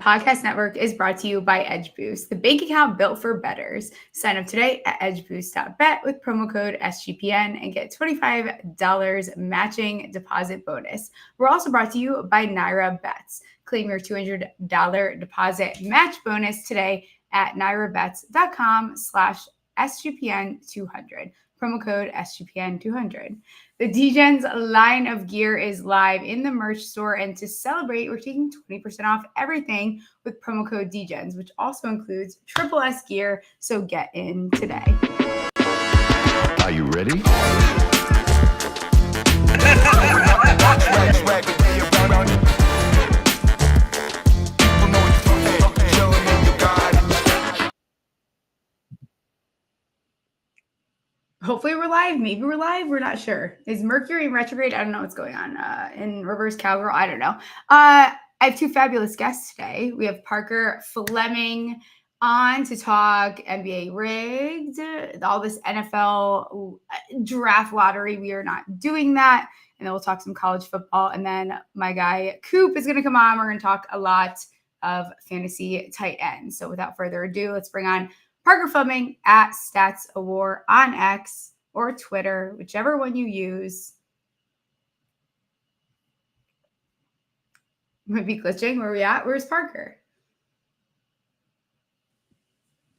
Podcast Network is brought to you by Edge Boost, the bank account built for bettors. Sign up today at edgeboost.bet with promo code SGPN and get $25 matching deposit bonus. We're also brought to you by Naira Bets. Claim your $200 deposit match bonus today at nairabets.com/SGPN200. Promo code SGPN200. The DGens line of gear is live in the merch store, and to celebrate, we're taking 20% off everything with promo code DGens, which also includes Triple S gear, so get in today. Are you ready? Hopefully we're live. Maybe we're live. We're not sure. Is Mercury in retrograde? I don't know what's going on. In reverse cowgirl? I don't know. I have two fabulous guests today. We have Parker Fleming on to talk NBA rigged, all this NFL draft lottery. We are not doing that. And then we'll talk some college football. And then my guy Coop is going to come on. We're going to talk a lot of fantasy tight ends. So without further ado, let's bring on Parker Fleming at Stats Award on X or Twitter, whichever one you use. Might be glitching. Where are we at? Where's Parker?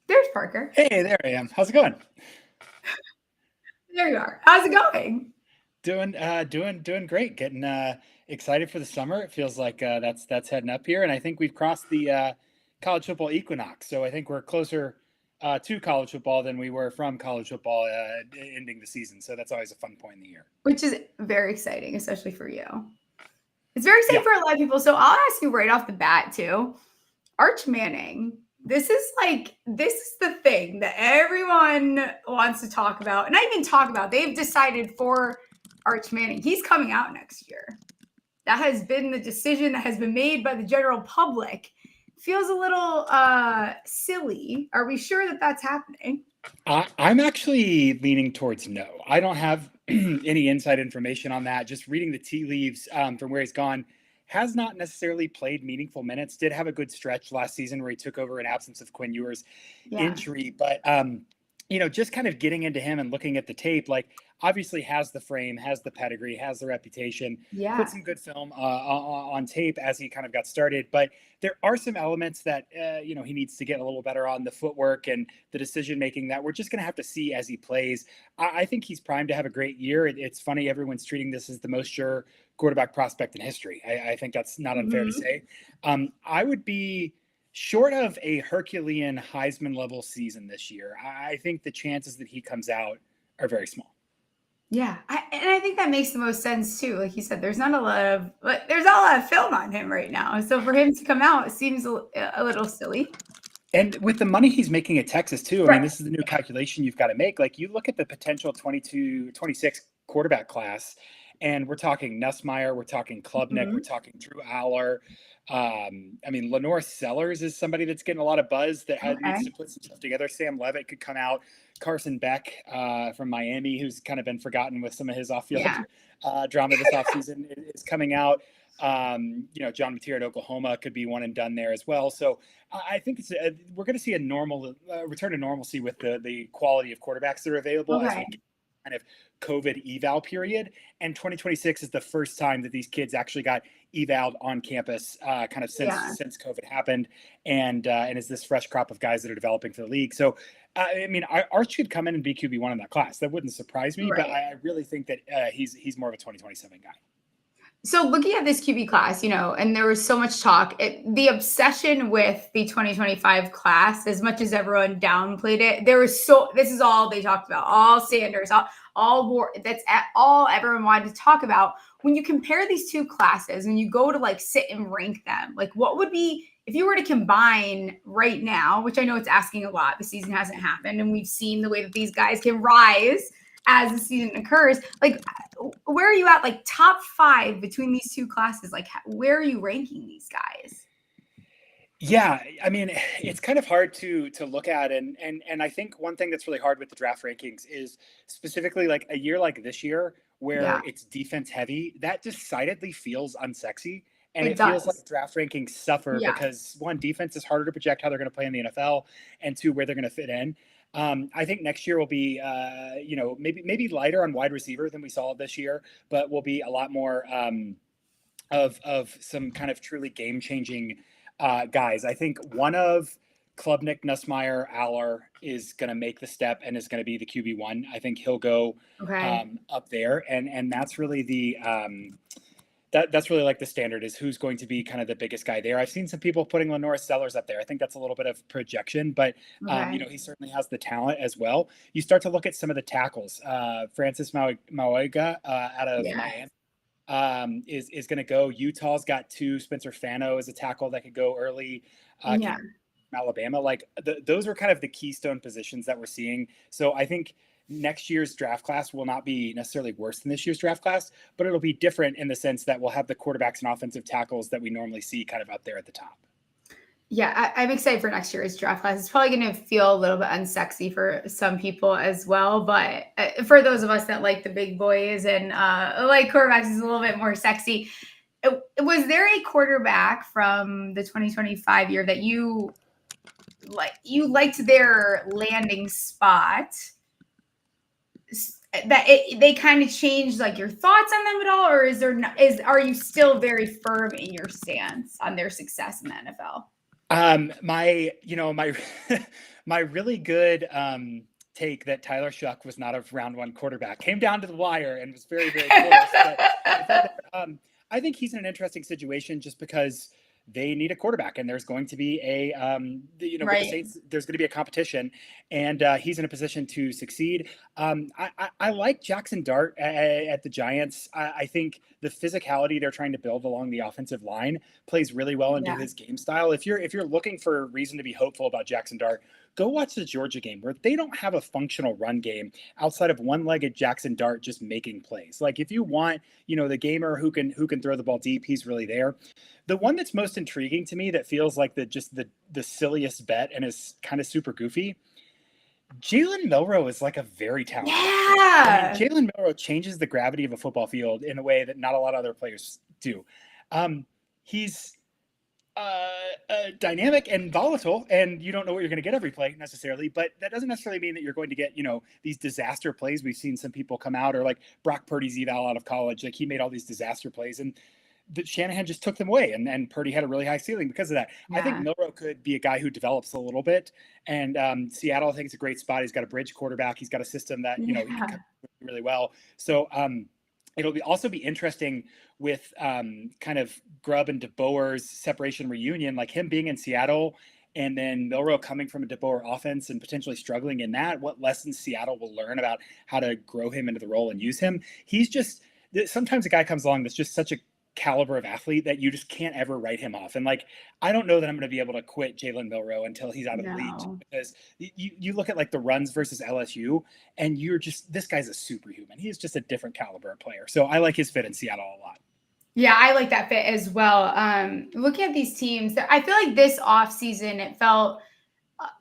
There's Parker. Hey, there I am. How's it going? There you are. How's it going? Doing great. Getting excited for the summer. It feels like that's heading up here, and I think we've crossed the college football equinox. So I think we're closer to college football than we were from college football ending the season. So that's always a fun point in the year. Which is very exciting, especially for you. It's very exciting for a lot of people. So I'll ask you right off the bat too. Arch Manning, this is the thing that everyone wants to talk about. And not even talk about. They've decided for Arch Manning. He's coming out next year. That has been the decision that has been made by the general public. Feels a little silly. Are we sure that that's happening? I'm actually leaning towards no. I don't have any inside information on that. Just reading the tea leaves from where he's gone. Has not necessarily played meaningful minutes. Did have a good stretch last season where he took over in absence of Quinn Ewers' injury. But, just kind of getting into him and looking at the tape, like obviously has the frame, has the pedigree, has the reputation, put some good film on tape as he kind of got started. But there are some elements that, he needs to get a little better on, the footwork and the decision-making that we're just going to have to see as he plays. I think he's primed to have a great year. It's funny, everyone's treating this as the most sure quarterback prospect in history. I think that's not unfair to say. I would be short of a Herculean Heisman level season this year. I think the chances that he comes out are very small. Yeah, I think that makes the most sense too. Like you said, there's not a lot of film on him right now. So for him to come out, it seems a little silly. And with the money he's making at Texas too, I mean, this is the new calculation you've got to make. Like you look at the potential 22-26 quarterback class, and we're talking Nussmeier, we're talking Klubnik, we're talking Drew Aller. Lenore Sellers is somebody that's getting a lot of buzz that needs to put some stuff together. Sam Levitt could come out. Carson Beck from Miami, who's kind of been forgotten with some of his off-field drama this offseason, is coming out. John Mateer at Oklahoma could be one and done there as well. So I think we're going to see a normal return to normalcy with the quality of quarterbacks that are available as we get kind of COVID eval period. And 2026 is the first time that these kids actually got evaled on campus kind of since COVID happened. And is this fresh crop of guys that are developing for the league. So, Arch could come in and be QB1 in that class. That wouldn't surprise me, but I really think that he's more of a 2027 guy. So looking at this QB class, and there was so much talk, the obsession with the 2025 class, as much as everyone downplayed it, this is all they talked about, all Sanders, all war. That's all everyone wanted to talk about. When you compare these two classes, when you go to sit and rank them, what would be, if you were to combine right now, which I know it's asking a lot, the season hasn't happened, and we've seen the way that these guys can rise as the season occurs, where are you at, top 5 between these two classes? Where are you ranking these guys? Yeah, it's kind of hard to look at, and I think one thing that's really hard with the draft rankings is specifically a year like this year where it's defense heavy, that decidedly feels unsexy. And It it feels like does. draft rankings suffer Yeah. because one, defense is harder to project how they're going to play in the NFL, and two, where they're going to fit in. I think next year will be, maybe lighter on wide receiver than we saw this year, but will be a lot more of some kind of truly game changing guys. I think one of Klubnik, Nussmeier, Aller is going to make the step and is going to be the QB1. I think he'll go Okay. up there, and that's really the that's really like the standard is who's going to be kind of the biggest guy there. I've seen some people putting Lenore Sellers up there. I think that's a little bit of projection, but Okay. he certainly has the talent as well. You start to look at some of the tackles. Francis Mauiga out of Yeah. Miami is going to go. Utah's got two. Spencer Fano is a tackle that could go early. Yeah. Alabama, like those are kind of the keystone positions that we're seeing. So I think next year's draft class will not be necessarily worse than this year's draft class, but it'll be different in the sense that we'll have the quarterbacks and offensive tackles that we normally see kind of up there at the top. Yeah, I'm excited for next year's draft class. It's probably going to feel a little bit unsexy for some people as well, but for those of us that like the big boys and like quarterbacks is a little bit more sexy. Was there a quarterback from the 2025 year that you liked their landing spot? That they kind of changed like your thoughts on them at all, or are you still very firm in your stance on their success in the NFL? My really good take that Tyler Shuck was not a round one quarterback came down to the wire and was very, very close. But I think he's in an interesting situation just because they need a quarterback, and there's going to be with the Saints, there's going to be a competition, and he's in a position to succeed. I like Jackson Dart at the Giants. I think the physicality they're trying to build along the offensive line plays really well into his game style. If you're looking for a reason to be hopeful about Jackson Dart, go watch the Georgia game where they don't have a functional run game outside of one-legged Jackson Dart just making plays. Like if you want, the gamer who can throw the ball deep, he's really there. The one that's most intriguing to me that feels like the silliest bet and is kind of super goofy, Jalen Milroe is like a very talented player. Jalen Milroe changes the gravity of a football field in a way that not a lot of other players do. He's dynamic and volatile, and you don't know what you're going to get every play necessarily, but that doesn't necessarily mean that you're going to get, these disaster plays. We've seen some people come out, or like Brock Purdy's eval out of college, like he made all these disaster plays, and Shanahan just took them away, and Purdy had a really high ceiling because of that. I think Milroe could be a guy who develops a little bit, and Seattle, I think, is a great spot. He's got a bridge quarterback. He's got a system that he can come really well. So it'll also be interesting with kind of Grubb and DeBoer's separation reunion, like him being in Seattle and then Milroe coming from a DeBoer offense and potentially struggling in that. What lessons Seattle will learn about how to grow him into the role and use him. He's just sometimes a guy comes along that's just such a caliber of athlete that you just can't ever write him off. And like, I don't know that I'm going to be able to quit Jalen Milroe until he's out of the league, because you look at like the runs versus LSU and you're just, this guy's a superhuman. He's just a different caliber of player. So I like his fit in Seattle a lot. Yeah, I like that fit as well. Looking at these teams, I feel like this offseason, it felt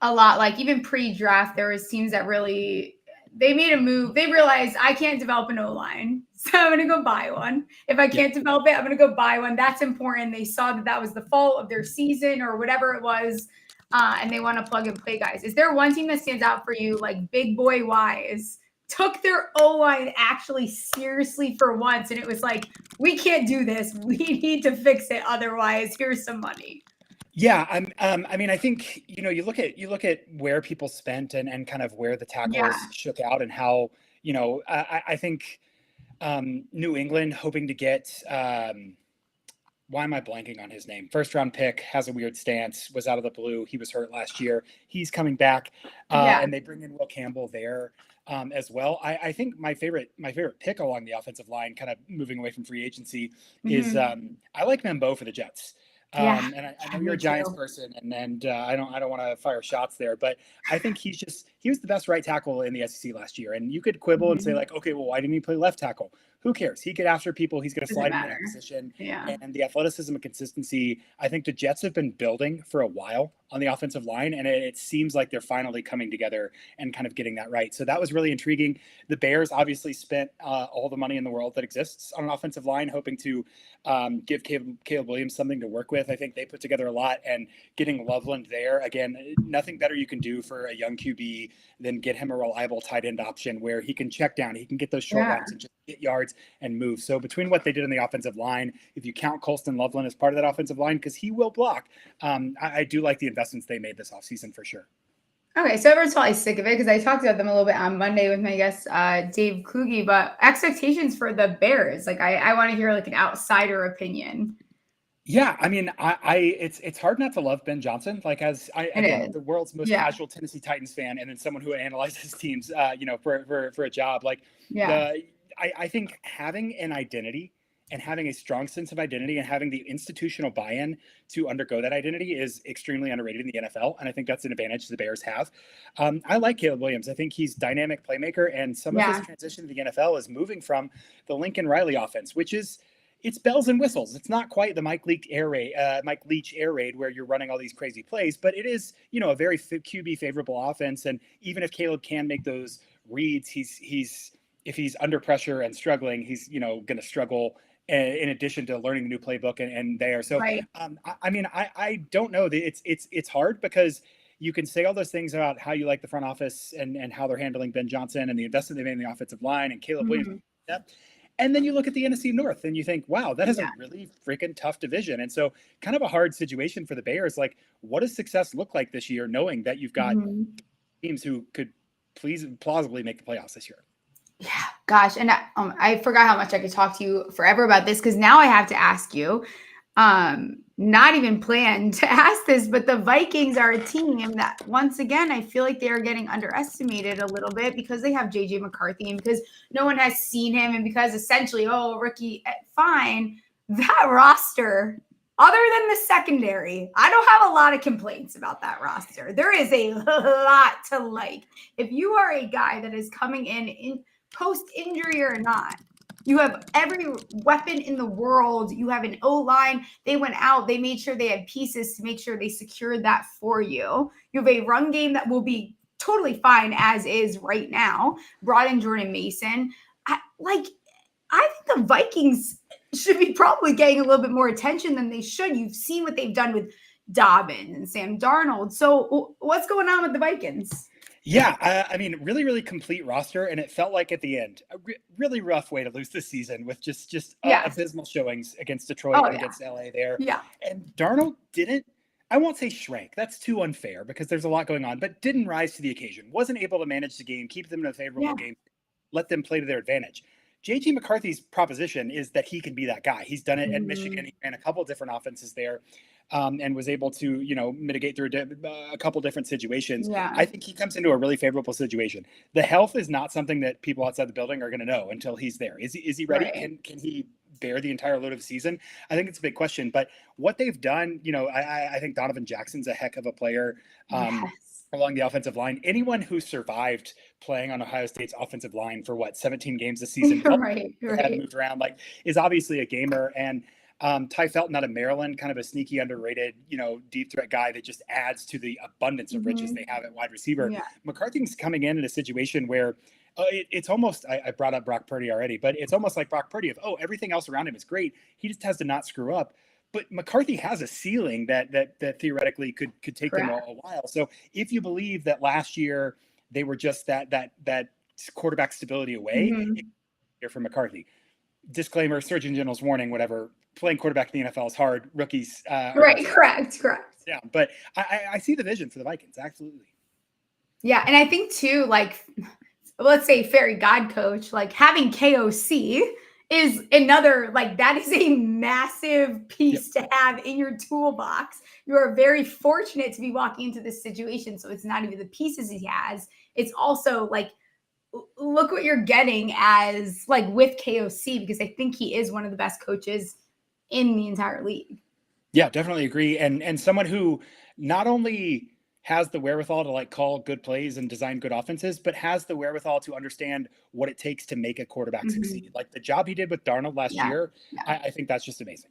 a lot like even pre-draft, there was teams that really, they made a move. They realized I can't develop an O-line, so I'm going to go buy one. If I can't develop it, I'm going to go buy one. That's important. They saw that was the fault of their season or whatever it was, and they want to plug and play guys. Is there one team that stands out for you, like big boy wise, took their O-line actually seriously for once, and it was like, we can't do this. We need to fix it. Otherwise, here's some money. Yeah, I mean, I think you look at where people spent and kind of where the tackles shook out and how I think New England hoping to get why am I blanking on his name? First round pick, has a weird stance, was out of the blue. He was hurt last year. He's coming back, and they bring in Will Campbell there as well. I think my favorite pick along the offensive line, kind of moving away from free agency, is I like Mambeau for the Jets. And I know you're a Giants person, and I don't want to fire shots there, but I think he was the best right tackle in the SEC last year. And you could quibble and say like, okay, well, why didn't he play left tackle? who cares? He get after people. He's going to Doesn't slide into matter. that position. Yeah. And the athleticism and consistency, I think the Jets have been building for a while on the offensive line, and it seems like they're finally coming together and kind of getting that right. So that was really intriguing. The Bears obviously spent all the money in the world that exists on an offensive line, hoping to give Caleb Williams something to work with. I think they put together a lot, and getting Loveland there, again, nothing better you can do for a young QB than get him a reliable tight end option where he can check down, he can get those short routes and just get yards and move. So between what they did on the offensive line, if you count Colston Loveland as part of that offensive line, because he will block, I do like the investments they made this offseason for sure. Okay, so everyone's probably sick of it because I talked about them a little bit on Monday with my guest Dave Kluge, but expectations for the Bears, like I want to hear like an outsider opinion. Yeah, I mean, it's hard not to love Ben Johnson. Like again, the world's most casual Tennessee Titans fan, and then someone who analyzes teams, for a job. Like, I think having an identity and having a strong sense of identity and having the institutional buy-in to undergo that identity is extremely underrated in the NFL, and I think that's an advantage the Bears have. I like Caleb Williams. I think he's dynamic playmaker, and some of his transition to the NFL is moving from the Lincoln Riley offense, which is. It's bells and whistles. It's not quite the Mike Leach air raid where you're running all these crazy plays, but it is, a very QB favorable offense. And even if Caleb can make those reads, if he's under pressure and struggling, he's, going to struggle in addition to learning the new playbook and there. So, I don't know. It's hard because you can say all those things about how you like the front office and how they're handling Ben Johnson and the investment they made in the offensive line and Caleb Williams. And then you look at the NFC North and you think, wow, that is a really freaking tough division. And so kind of a hard situation for the Bears. Like, what does success look like this year, knowing that you've got teams who could plausibly make the playoffs this year? Yeah, gosh. And I forgot how much I could talk to you forever about this because now I have to ask you, not even planned to ask this, but the Vikings are a team that once again, I feel like they are getting underestimated a little bit because they have JJ McCarthy and because no one has seen him and because essentially, rookie, fine. That roster, other than the secondary, I don't have a lot of complaints about that roster. There is a lot to like. If you are a guy that is coming in post-injury or not, you have every weapon in the world. You have an O-line. They went out. They made sure they had pieces to make sure they secured that for you. You have a run game that will be totally fine as is right now. Brought in Jordan Mason. I think the Vikings should be probably getting a little bit more attention than they should. You've seen what they've done with Dobbins and Sam Darnold. So what's going on with the Vikings? Yeah, really, really complete roster, and it felt like at the end, a really rough way to lose this season with just abysmal showings against Detroit and against LA there. Yeah. And Darnold didn't, I won't say shrank, that's too unfair because there's a lot going on, but didn't rise to the occasion, wasn't able to manage the game, keep them in a favorable game, let them play to their advantage. JJ McCarthy's proposition is that he can be that guy. He's done it at Michigan. He ran a couple different offenses there and was able to, mitigate through a couple different situations. Yeah. I think he comes into a really favorable situation. The health is not something that people outside the building are going to know until he's there. Is he ready? Right. Can he bear the entire load of the season? I think it's a big question. But what they've done, I think Donovan Jackson's a heck of a player. Along the offensive line. Anyone who survived playing on Ohio State's offensive line for 17 games this season, had moved around, is obviously a gamer. And Ty Felton out of Maryland, kind of a sneaky, underrated, deep threat guy that just adds to the abundance of riches they have at wide receiver. Yeah. McCarthy's coming in a situation where it's almost, I brought up Brock Purdy already, but it's almost like Brock Purdy of, everything else around him is great. He just has to not screw up. But McCarthy has a ceiling that theoretically could take them a while. So if you believe that last year they were just that quarterback stability away, here from McCarthy. Disclaimer: Surgeon General's warning. Whatever. Playing quarterback in the NFL is hard. Rookies. Correct. Yeah, but I see the vision for the Vikings. Absolutely. Yeah, and I think too, let's say fairy god coach, having KOC is another, that is a massive piece to have in your toolbox. You are very fortunate to be walking into this situation. So it's not even the pieces he has. It's also look what you're getting as with KOC, because I think he is one of the best coaches in the entire league. Yeah, definitely agree. And someone who not only has the wherewithal to like call good plays and design good offenses, but has the wherewithal to understand what it takes to make a quarterback succeed. Like the job he did with Darnold last year, I think that's just amazing.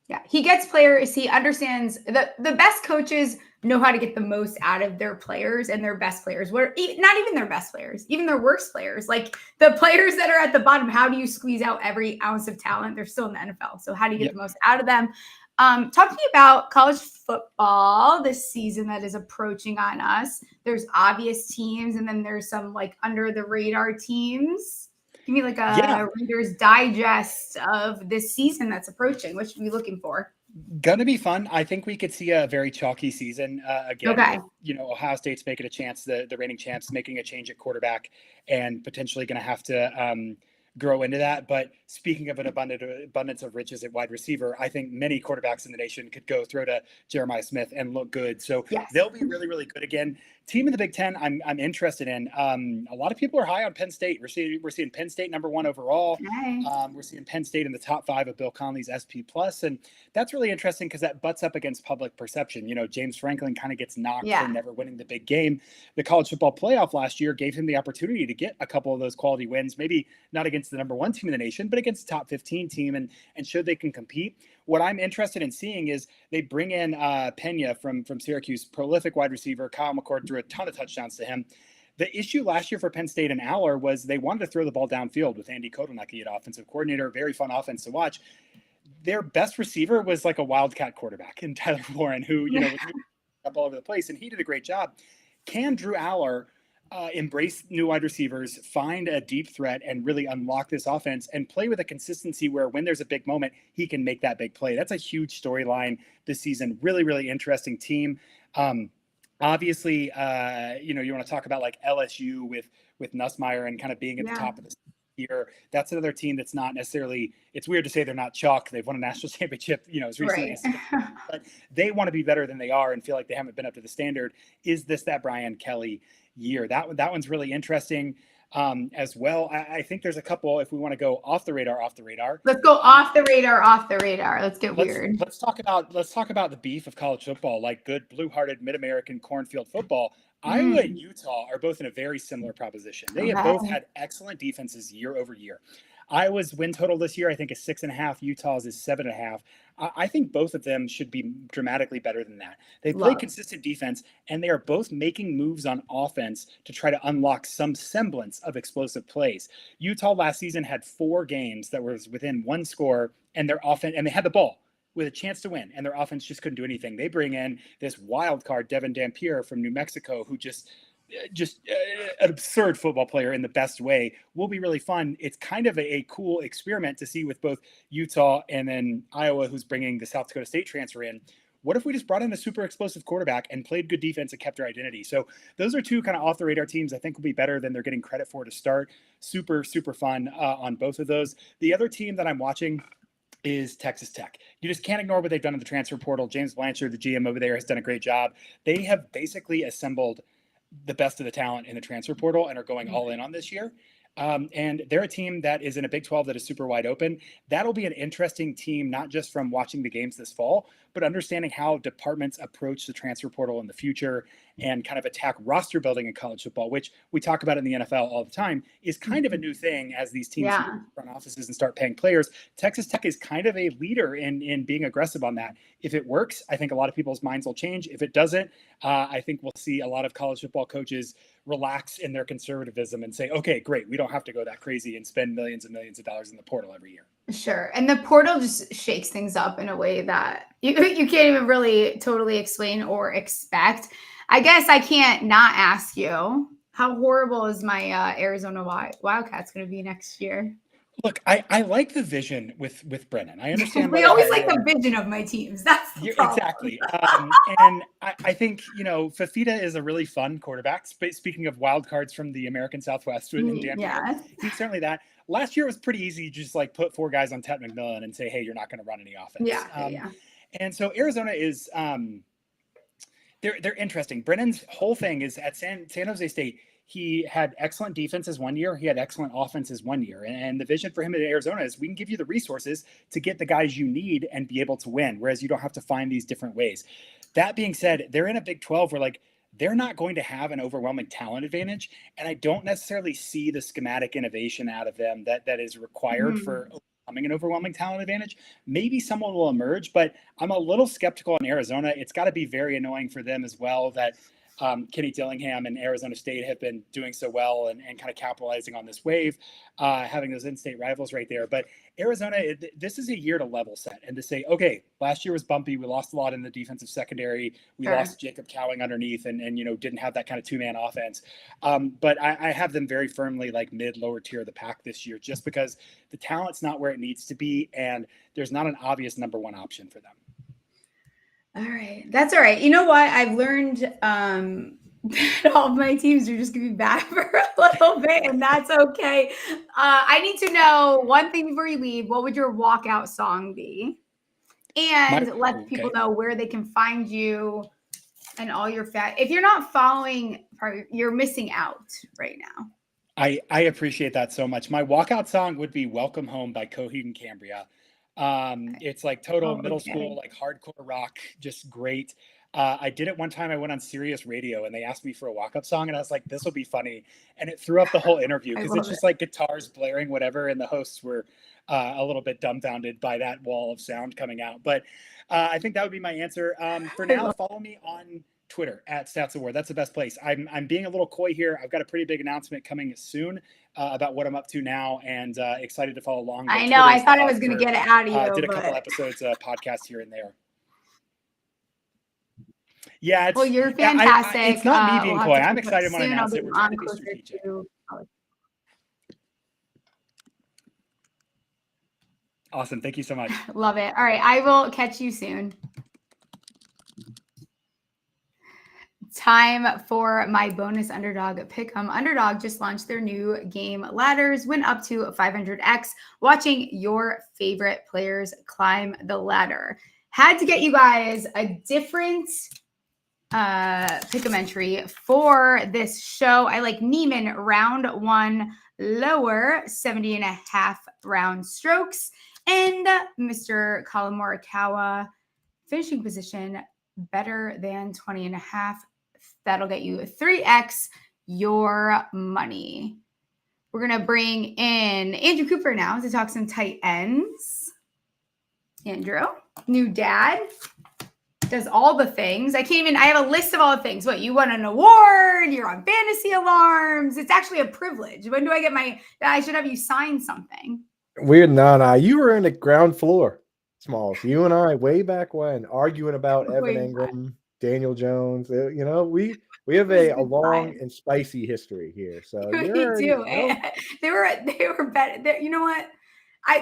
Yeah, he gets players. He understands the best coaches know how to get the most out of their players and their best players. Not even their best players, even their worst players. Like the players that are at the bottom, how do you squeeze out every ounce of talent? They're still in the NFL. So how do you get the most out of them? Talking about college football this season that is approaching on us, there's obvious teams, and then there's some like under the radar teams. Give me like a Reader's Digest of this season that's approaching. What should we be looking for? Gonna be fun. I think we could see a very chalky season again. Okay. With, Ohio State's making a chance, the reigning champs making a change at quarterback, and potentially going to have to grow into that. But speaking of an abundance of riches at wide receiver, I think many quarterbacks in the nation could go throw to Jeremiah Smith and look good. So they'll be really, really good again. Team in the Big Ten, I'm interested in. A lot of people are high on Penn State. We're seeing Penn State #1 overall. Nice. We're seeing Penn State in the top 5 of Bill Connelly's SP Plus, and that's really interesting because that butts up against public perception. James Franklin kind of gets knocked for never winning the big game. The college football playoff last year gave him the opportunity to get a couple of those quality wins, maybe not against the #1 team in the nation, but against the top 15 team, and showed they can compete. What I'm interested in seeing is they bring in Pena from Syracuse, prolific wide receiver. Kyle McCord threw a ton of touchdowns to him. The issue last year for Penn State and Aller was they wanted to throw the ball downfield with Andy Kotelnicki at offensive coordinator. Very fun offense to watch. Their best receiver was like a Wildcat quarterback in Tyler Warren, who was up all over the place, and he did a great job. Can Drew Aller embrace new wide receivers, find a deep threat, and really unlock this offense and play with a consistency where when there's a big moment, he can make that big play? That's a huge storyline this season. Really, really interesting team. Obviously, you want to talk about like LSU with Nussmeier and kind of being at the top of the year. That's another team that's not necessarily, it's weird to say they're not chalk. They've won a national championship, as recently as but they want to be better than they are and feel like they haven't been up to the standard. Is this that Brian Kelly year? That one's really interesting as well. I think there's a couple, if we want to go off the radar. Let's go off the radar. Let's get weird. Let's talk about the beef of college football, like good blue-hearted mid-American cornfield football. Iowa and Utah are both in a very similar proposition. They have both had excellent defenses year over year. Iowa's win total this year, I think, is 6.5. Utah's is 7.5. I think both of them should be dramatically better than that. They play consistent defense, and they are both making moves on offense to try to unlock some semblance of explosive plays. Utah last season had 4 games that was within 1 score, and their offense, and they had the ball with a chance to win, and their offense just couldn't do anything. They bring in this wild card, Devin Dampier from New Mexico, who just an absurd football player in the best way. Will be really fun. It's kind of a cool experiment to see with both Utah and then Iowa, who's bringing the South Dakota State transfer in. What if we just brought in a super explosive quarterback and played good defense and kept our identity? So those are 2 kind of off the radar teams I think will be better than they're getting credit for to start. Super, super fun on both of those. The other team that I'm watching is Texas Tech. You just can't ignore what they've done in the transfer portal. James Blanchard, the GM over there, has done a great job. They have basically assembled the best of the talent in the transfer portal and are going all in on this year. And they're a team that is in a Big 12 that is super wide open. That'll be an interesting team, not just from watching the games this fall, but understanding how departments approach the transfer portal in the future and kind of attack roster building in college football, which we talk about in the NFL all the time, is kind of a new thing as these teams run offices and start paying players. Texas Tech is kind of a leader in being aggressive on that. If it works, I think a lot of people's minds will change. If it doesn't, I think we'll see a lot of college football coaches relax in their conservatism and say, okay, great, we don't have to go that crazy and spend millions and millions of dollars in the portal every year. Sure. And the portal just shakes things up in a way that you can't even really totally explain or expect. I guess I can't not ask you, how horrible is my Arizona Wildcats going to be next year? Look, I like the vision with Brennan. I understand. We always like the vision of my teams. That's the problem. Exactly. And I think, Fafita is a really fun quarterback. Speaking of wild cards from the American Southwest, he's certainly that. Last year was pretty easy. Just like put 4 guys on Ted McMillan and say, hey, you're not going to run any offense. And so Arizona is they're interesting. Brennan's whole thing is at San Jose State. He had excellent defenses one year. He had excellent offenses one year. And the vision for him at Arizona is we can give you the resources to get the guys you need and be able to win, whereas you don't have to find these different ways. That being said, they're in a Big 12 where they're not going to have an overwhelming talent advantage. And I don't necessarily see the schematic innovation out of them that is required for overcoming an overwhelming talent advantage. Maybe someone will emerge, but I'm a little skeptical in Arizona. It's got to be very annoying for them as well that Kenny Dillingham and Arizona State have been doing so well and kind of capitalizing on this wave, having those in-state rivals right there. But Arizona, this is a year to level set and to say, okay, last year was bumpy. We lost a lot in the defensive secondary. We lost Jacob Cowing underneath and didn't have that kind of two-man offense. But I have them very firmly like lower tier of the pack this year, just because the talent's not where it needs to be. And there's not an obvious number one option for them. All right. That's all right. You know what? I've learned that all of my teams are just going to be bad for a little bit, and that's okay. I need to know one thing before you leave. What would your walkout song be? And let people know where they can find you and all your if you're not following, you're missing out right now. I appreciate that so much. My walkout song would be Welcome Home by Coheed and Cambria. It's like total middle school, like hardcore rock, just great. I did it one time. I went on Sirius Radio and they asked me for a walk-up song and I was like, this will be funny. And it threw up the whole interview because it's just like guitars blaring, whatever. And the hosts were a little bit dumbfounded by that wall of sound coming out. But I think that would be my answer. For now, follow me on Twitter at Stats Award. That's the best place. I'm being a little coy here. I've got a pretty big announcement coming soon about what I'm up to now, and excited to follow along. I know. I thought I was going to get it out of you. Did a couple episodes, podcast here and there. Yeah. Well, you're fantastic. It's not me being coy. I'm excited when I announce it. We're trying to be strategic. Awesome. Thank you so much. Love it. All right. I will catch you soon. Time for my bonus underdog pick'em. Underdog just launched their new game ladders, went up to 500x, watching your favorite players climb the ladder. Had to get you guys a different pick'em entry for this show. I like Neiman round one lower, 70.5 round strokes, and Mr. Collin Morikawa finishing position better than 20.5. That'll get you 3x your money. We're going to bring in Andrew Cooper now to talk some tight ends. Andrew, new dad, does all the things. I have a list of all the things. What, you won an award, you're on fantasy alarms. It's actually a privilege. When do I get I should have you sign something. Weird. No. You were in the ground floor, Smalls. You and I, way back when, arguing about Evan Ingram. Daniel Jones, we have a long and spicy history here. So we do. They were better. You know what?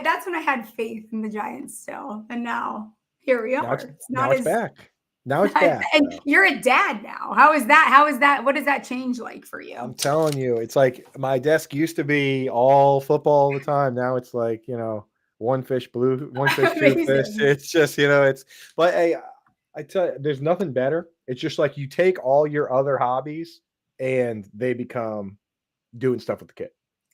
That's when I had faith in the Giants still, and now here we are. Now it's back. Now it's back. And you're a dad now. How is that? What does that change like for you? I'm telling you, it's like my desk used to be all football all the time. Now it's like one fish, two fish. It's just But hey. I tell you, there's nothing better. It's just like you take all your other hobbies and they become doing stuff with the kid.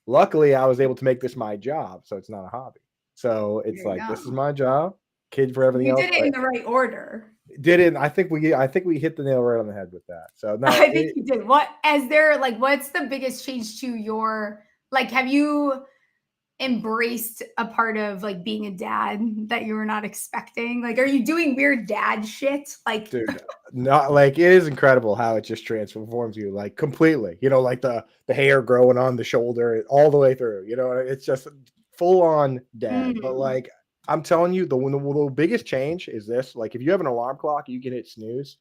Luckily, I was able to make this my job, so it's not a hobby. So it's like, this is my job, kid for everything else. You did it in the right order. I think we hit the nail right on the head with that. So no, I think you did. What's the biggest change to your, have you embraced a part of being a dad that you were not expecting? Are you doing weird dad shit? Dude, not it is incredible how it just transforms you completely. The hair growing on the shoulder all the way through. It's just full on dad. But I'm telling you, the biggest change is this. If you have an alarm clock, you can hit snooze.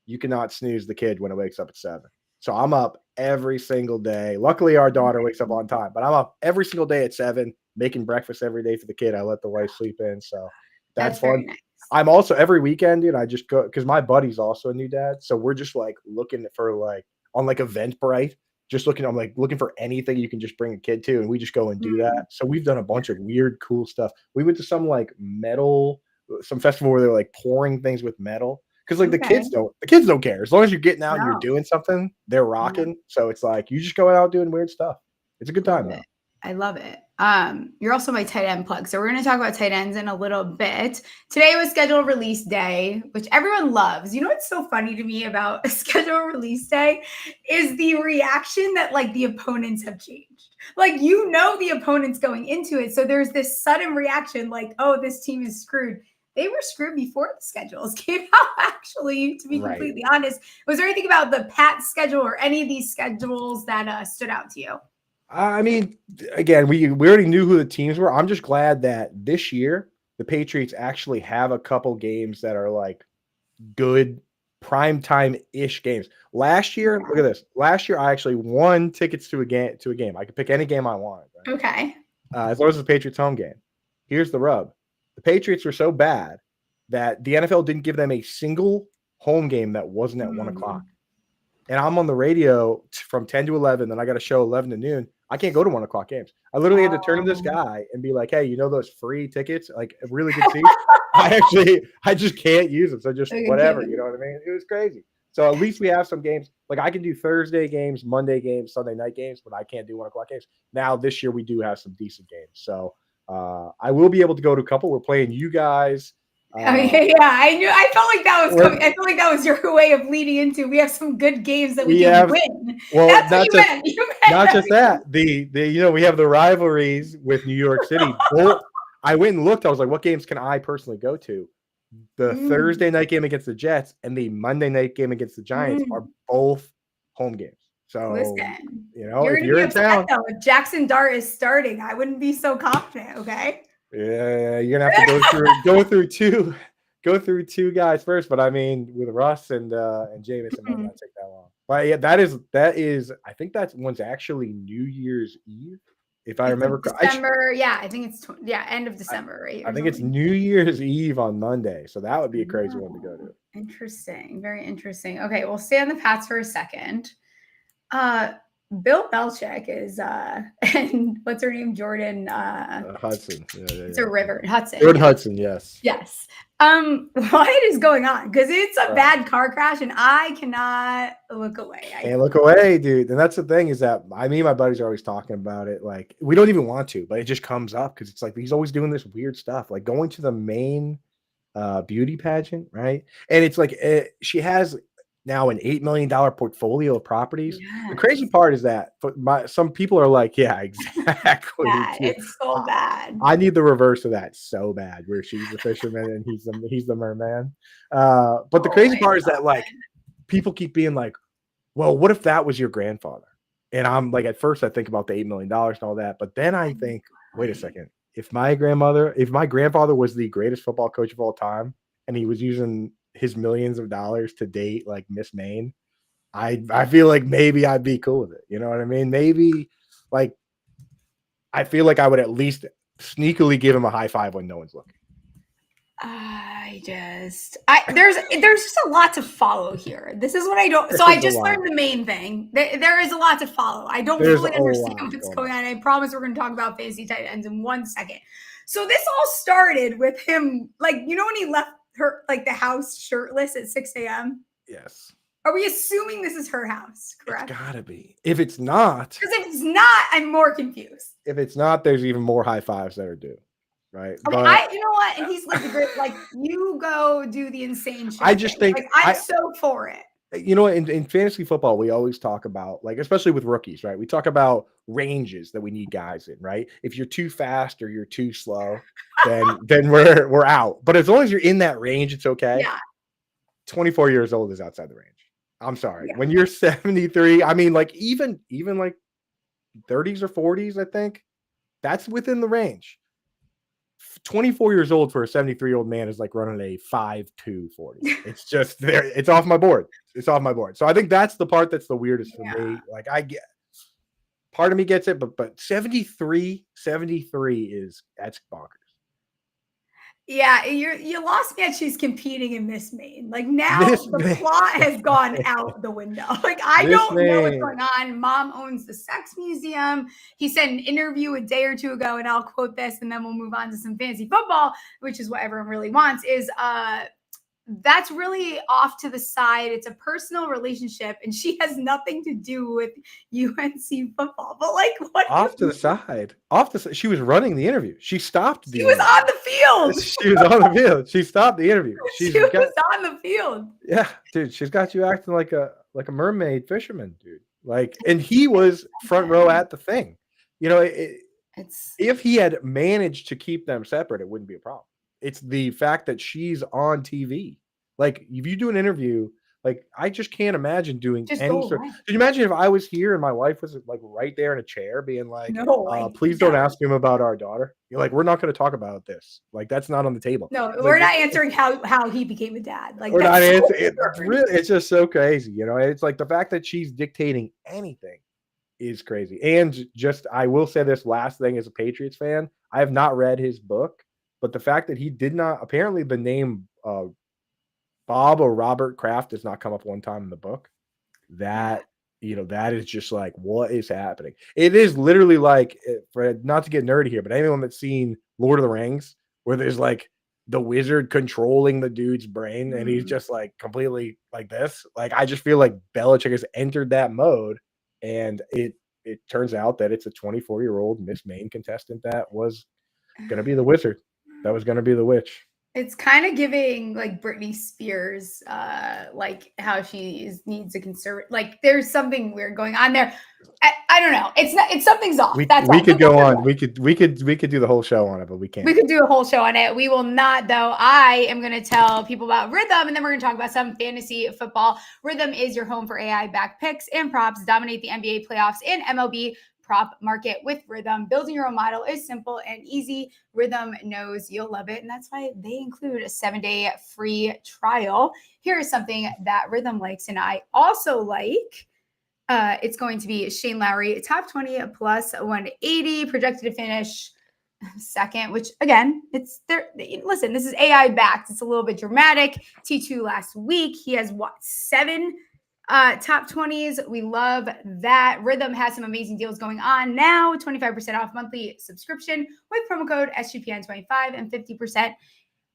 You cannot snooze the kid when it wakes up at 7. So I'm up every single day. Luckily, our daughter wakes up on time, but I'm up every single day at 7, making breakfast every day for the kid. I let the wife sleep in. So that's fun. Nice. I'm also every weekend, dude, I just go because my buddy's also a new dad. So we're just looking for on Eventbrite, just looking, I'm looking for anything you can just bring a kid to. And we just go and do that. So we've done a bunch of weird, cool stuff. We went to some some festival where they're pouring things with metal. Because the kids don't care. As long as you're getting out and you're doing something, they're rocking. So it's you just go out doing weird stuff. It's a good time though. I love it. You're also my tight end plug. So we're going to talk about tight ends in a little bit. Today was schedule release day, which everyone loves. You know what's so funny to me about a schedule release day is the reaction that like the opponents have changed. Like, you know, the opponent's going into it. So there's this sudden reaction like, oh, this team is screwed. They were screwed before the schedules came out, actually, to be completely honest. Was there anything about the Pat schedule or any of these schedules that stood out to you? I mean, again, we already knew who the teams were. I'm just glad that this year the Patriots actually have a couple games that are like good primetime-ish games. Last year, look at this. Last year, I actually won tickets to a game. I could pick any game I wanted. Right? Okay. As long as it's a Patriots home game. Here's the rub. The Patriots were so bad that the NFL didn't give them a single home game that wasn't at 1 o'clock. And I'm on the radio from 10 to 11, then I got a show 11 to noon. I can't go to 1 o'clock games. I literally had to turn to this guy and be like, hey, you know those free tickets? Like really good seats? I just can't use them. So just whatever, you know what I mean? It was crazy. So at least we have some games. Like I can do Thursday games, Monday games, Sunday night games, but I can't do 1 o'clock games. Now this year we do have some decent games. So I will be able to go to a couple. We're playing you guys. I knew. I felt like that was coming. I felt like that was your way of leading into. We have some good games that we can win. Well, that's what you meant. Not just that. The we have the rivalries with New York City. I went and looked. I was like, what games can I personally go to? The Thursday night game against the Jets and the Monday night game against the Giants are both home games. So listen, if you're in town, if Jackson Dart is starting, I wouldn't be so confident. Okay. Yeah, you're gonna have to go through two guys first. But I mean, with Russ and Jameis, it might not take that long. But yeah, that is. I think that one's actually New Year's Eve, if I remember correctly. December, I think it's end of December, right? I think it's New Year's Eve on Monday, so that would be a crazy one to go to. Interesting, very interesting. Okay, we'll stay on the Pats for a second. Bill Belichick is and what's her name? Jordan Hudson. It's a river. Hudson. Jordan Hudson, yes. Yes. What is going on? Because it's a bad car crash and I cannot look away. Can't look away, dude. And that's the thing is that me and my buddies are always talking about it. Like we don't even want to, but it just comes up because it's like he's always doing this weird stuff, like going to the main beauty pageant, right? And it's like she has now an $8 million portfolio of properties. Yes. The crazy part is that some people are like, yeah, exactly. Yeah, it's so bad. I need the reverse of that so bad, where she's the fisherman and he's the merman. But the crazy part is that like people keep being like, well, what if that was your grandfather? And I'm like, at first I think about the $8 million and all that, but then I think, wait a second, if my grandfather was the greatest football coach of all time and he was using his millions of dollars to date like Miss Maine, I feel like maybe I'd be cool with it. You know what I mean? Maybe like I feel like I would at least sneakily give him a high five when no one's looking. There's just a lot to follow here. This is what I don't. So I just learned the main thing. There is a lot to follow. I don't really understand what's going on. I promise we're going to talk about fantasy tight ends in 1 second. So this all started with him, like, you know, when he left her, like, the house shirtless at 6 a.m. Yes. Are we assuming this is her house? Correct. It's gotta be. If it's not, because if it's not, I'm more confused. If it's not, there's even more high fives that are due. Right. Okay, you know what? And he's like the great, like, you go do the insane shit. I just think like, I'm so for it. You know, in fantasy football, we always talk about, like, especially with rookies, right? We talk about ranges that we need guys in, right? If you're too fast or you're too slow, then we're out. But as long as you're in that range, it's okay. Yeah. 24 years old is outside the range. I'm sorry. Yeah. When you're 73, I mean, like even like 30s or 40s, I think that's within the range. 24 years old for a 73-year-old man is like running a 5.2 40. It's just there. It's off my board. So I think that's the part that's the weirdest for me. Like I get, part of me gets it, but 73 that's bonkers. Yeah, you lost me at she's competing in Miss Maine. Like now the plot has gone out the window. Like I don't know what's going on. Mom owns the sex museum. He said an interview a day or two ago, and I'll quote this, and then we'll move on to some fantasy football, which is what everyone really wants, is that's really off to the side. It's a personal relationship, and she has nothing to do with UNC football. But like, what? Off to the side. She was running the interview. She stopped the She was interview. on the field. She was on the field. She stopped the interview. She was on the field. Yeah, dude, she's got you acting like a mermaid fisherman, dude. Like, and he was front row at the thing. You know, if he had managed to keep them separate, it wouldn't be a problem. It's the fact that she's on TV. Like, if you do an interview, like, I just can't imagine doing any sort. Could you imagine if I was here and my wife was like right there in a chair being like, no, please don't ask him about our daughter. You're like, we're not going to talk about this. Like, that's not on the table. No, we're not answering how he became a dad. Like, we're not answering. It's just so crazy. You know, it's like the fact that she's dictating anything is crazy. And just, I will say this last thing as a Patriots fan, I have not read his book, but the fact that he did not, apparently the name Bob or Robert Kraft does not come up one time in the book. That, you know, that is just like, what is happening? It is literally like, not to get nerdy here, but anyone that's seen Lord of the Rings, where there's like the wizard controlling the dude's brain and he's just like completely like this. Like, I just feel like Belichick has entered that mode, and it turns out that it's a 24-year-old Miss Maine contestant that was going to be the wizard. That was going to be the witch. It's kind of giving like Britney Spears, like how she needs a conservative. Like, there's something weird going on there. I don't know. It's something's off. We could go on. We could do the whole show on it, but we can't. We could do a whole show on it. We will not, though. I am going to tell people about Rhythm, and then we're going to talk about some fantasy football. Rhythm is your home for AI back picks and props. Dominate the NBA playoffs and MLB prop market with Rhythm. Building your own model is simple and easy. Rhythm knows you'll love it, and that's why they include a 7-day free trial. Here is something that Rhythm likes, and I also like. It's going to be Shane Lowry, top 20 plus 180, projected to finish second, which again, it's there. Listen, this is AI backed. It's a little bit dramatic. T2 last week, he has 7 top 20s. We love that. Rhythm has some amazing deals going on now. 25% off monthly subscription with promo code SGPN25 and 50%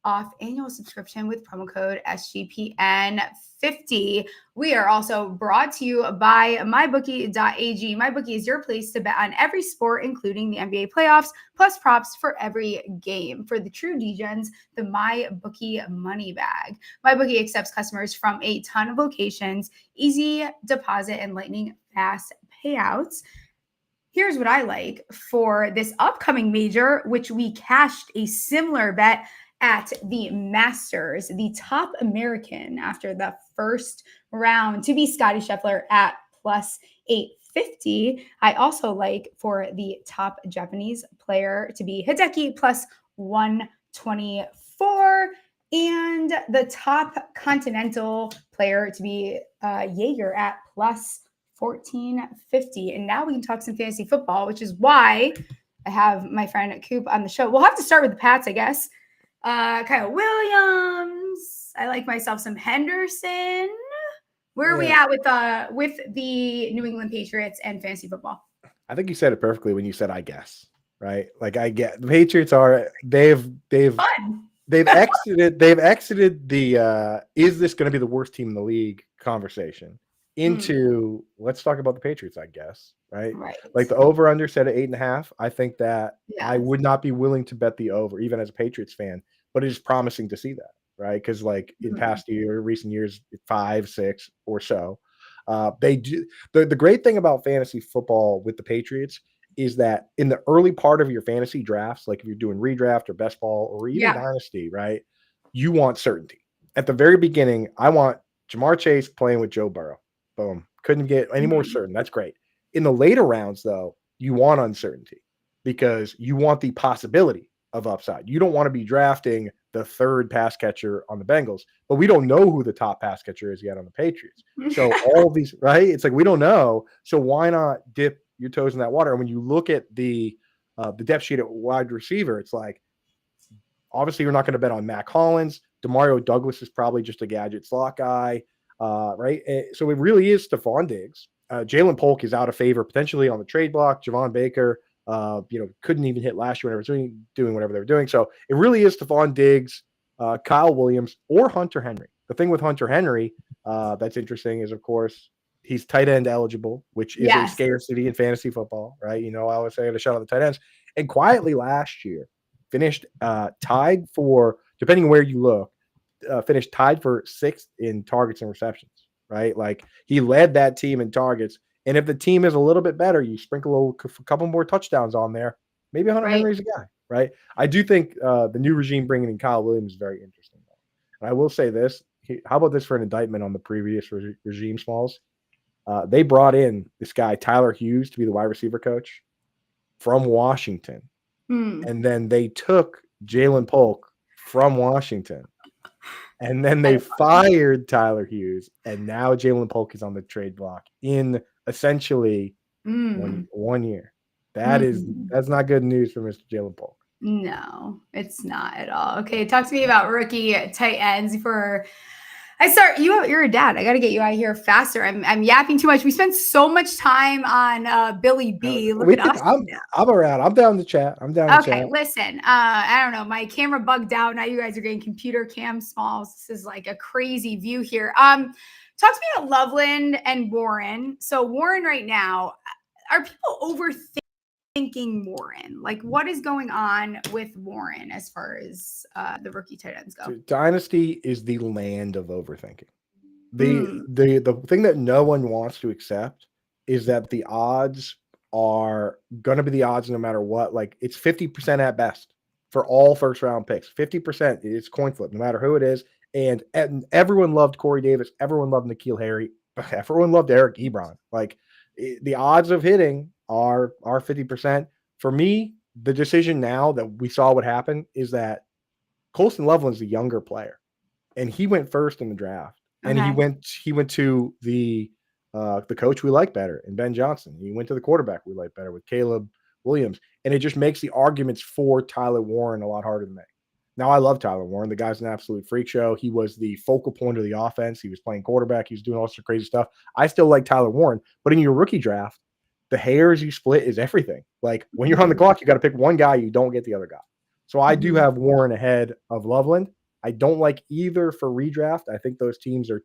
off annual subscription with promo code SGPN50. We are also brought to you by mybookie.ag. MyBookie is your place to bet on every sport, including the NBA playoffs, plus props for every game. For the true degens, the MyBookie money bag. MyBookie accepts customers from a ton of locations, easy deposit and lightning fast payouts. Here's what I like for this upcoming major, which we cashed a similar bet at the Masters, the top American after the first round to be Scottie Scheffler at plus 850. I also like for the top Japanese player to be Hideki plus 124, and the top continental player to be Jaeger at plus 1450. And now we can talk some fantasy football, which is why I have my friend Coop on the show. We'll have to start with the Pats, I guess. Kyle Williams. I like myself some Henderson. Where are we at with the New England Patriots and fantasy football? I think you said it perfectly when you said I guess, right? Like, I get the Patriots are they've exited the is this going to be the worst team in the league conversation into let's talk about the Patriots, I guess, right? Like, the over under set at 8.5. I think that I would not be willing to bet the over even as a Patriots fan, but it is promising to see that, right? Because like in recent years, 5, 6 or so, they do. The great thing about fantasy football with the Patriots is that in the early part of your fantasy drafts, like if you're doing redraft or best ball or even dynasty, right, you want certainty. At the very beginning, I want Jamar Chase playing with Joe Burrow. Boom. Couldn't get any more certain. That's great. In the later rounds, though, you want uncertainty because you want the possibility of upside. You don't want to be drafting the third pass catcher on the Bengals, but we don't know who the top pass catcher is yet on the Patriots. So all these, right? It's like we don't know. So why not dip your toes in that water? And when you look at the depth sheet at wide receiver, it's like obviously you're not going to bet on Matt Collins. Demario Douglas is probably just a gadget slot guy. Right. So it really is Stephon Diggs. Jalen Polk is out of favor potentially on the trade block. Javon Baker, couldn't even hit last year whenever doing whatever they were doing. So it really is Stephon Diggs, Kyle Williams or Hunter Henry. The thing with Hunter Henry that's interesting is, of course, he's tight end eligible, which is a scarcity in fantasy football, right? I always say to shout out the tight ends. And quietly last year, finished tied for, depending on where you look, finished tied for 6th in targets and receptions, right? Like he led that team in targets. And if the team is a little bit better, you sprinkle a couple more touchdowns on there. Maybe Hunter Henry's a guy, right? I do think the new regime bringing in Kyle Williams is very interesting. And I will say this. How about this for an indictment on the previous regime, Smalls? They brought in this guy, Tyler Hughes, to be the wide receiver coach from Washington. And then they took Jalen Polk from Washington. And then they fired Tyler Hughes. And now Jalen Polk is on the trade block in essentially 1 year. That's not good news for Mr. Jalen Polk. No, it's not at all. Okay, talk to me about rookie tight ends you're a dad. I got to get you out of here faster. I'm yapping too much. We spent so much time on Billy B. Look at us. I'm around. I'm down to chat. Okay, listen. I don't know. My camera bugged out. Now you guys are getting computer cam Smalls. This is like a crazy view here. Talk to me about Loveland and Warren. So Warren right now, are people overthinking Warren? Like, what is going on with Warren as far as the rookie tight ends go? So dynasty is the land of overthinking. The thing that no one wants to accept is that the odds are going to be the odds no matter what. Like, it's 50% at best for all first round picks. 50% is coin flip, no matter who it is. And everyone loved Corey Davis. Everyone loved N'Keal Harry. Everyone loved Eric Ebron. Like, the odds of hitting are 50%. For me, the decision now that we saw what happened is that Colston Loveland's the younger player, and he went first in the draft. And he went to the coach we like better in Ben Johnson. He went to the quarterback we like better with Caleb Williams. And it just makes the arguments for Tyler Warren a lot harder to make. Now, I love Tyler Warren. The guy's an absolute freak show. He was the focal point of the offense. He was playing quarterback. He was doing all sorts of crazy stuff. I still like Tyler Warren. But in your rookie draft, the hairs you split is everything. Like, when you're on the clock, you got to pick one guy. You don't get the other guy. So I do have Warren ahead of Loveland. I don't like either for redraft. I think those teams are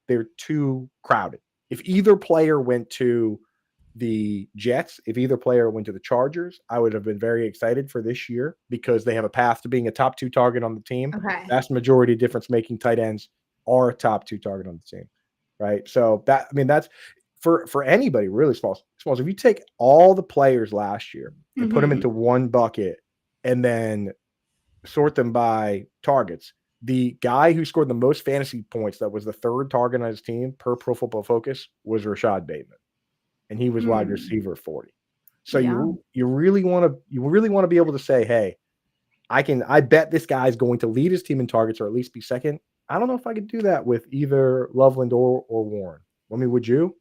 they're too crowded. If either player went to the Jets, if either player went to the Chargers, I would have been very excited for this year because they have a path to being a top 2 target on the team. Vast majority of difference-making tight ends are a top 2 target on the team, right? So that's for anybody really. Smalls. If you take all the players last year and put them into one bucket and then sort them by targets, the guy who scored the most fantasy points, that was the 3rd target on his team per Pro Football Focus, was Rashad Bateman. And he was wide receiver 40. So you really want to be able to say, hey, I bet this guy's going to lead his team in targets or at least be second. I don't know if I could do that with either Loveland or Warren. I mean, would you?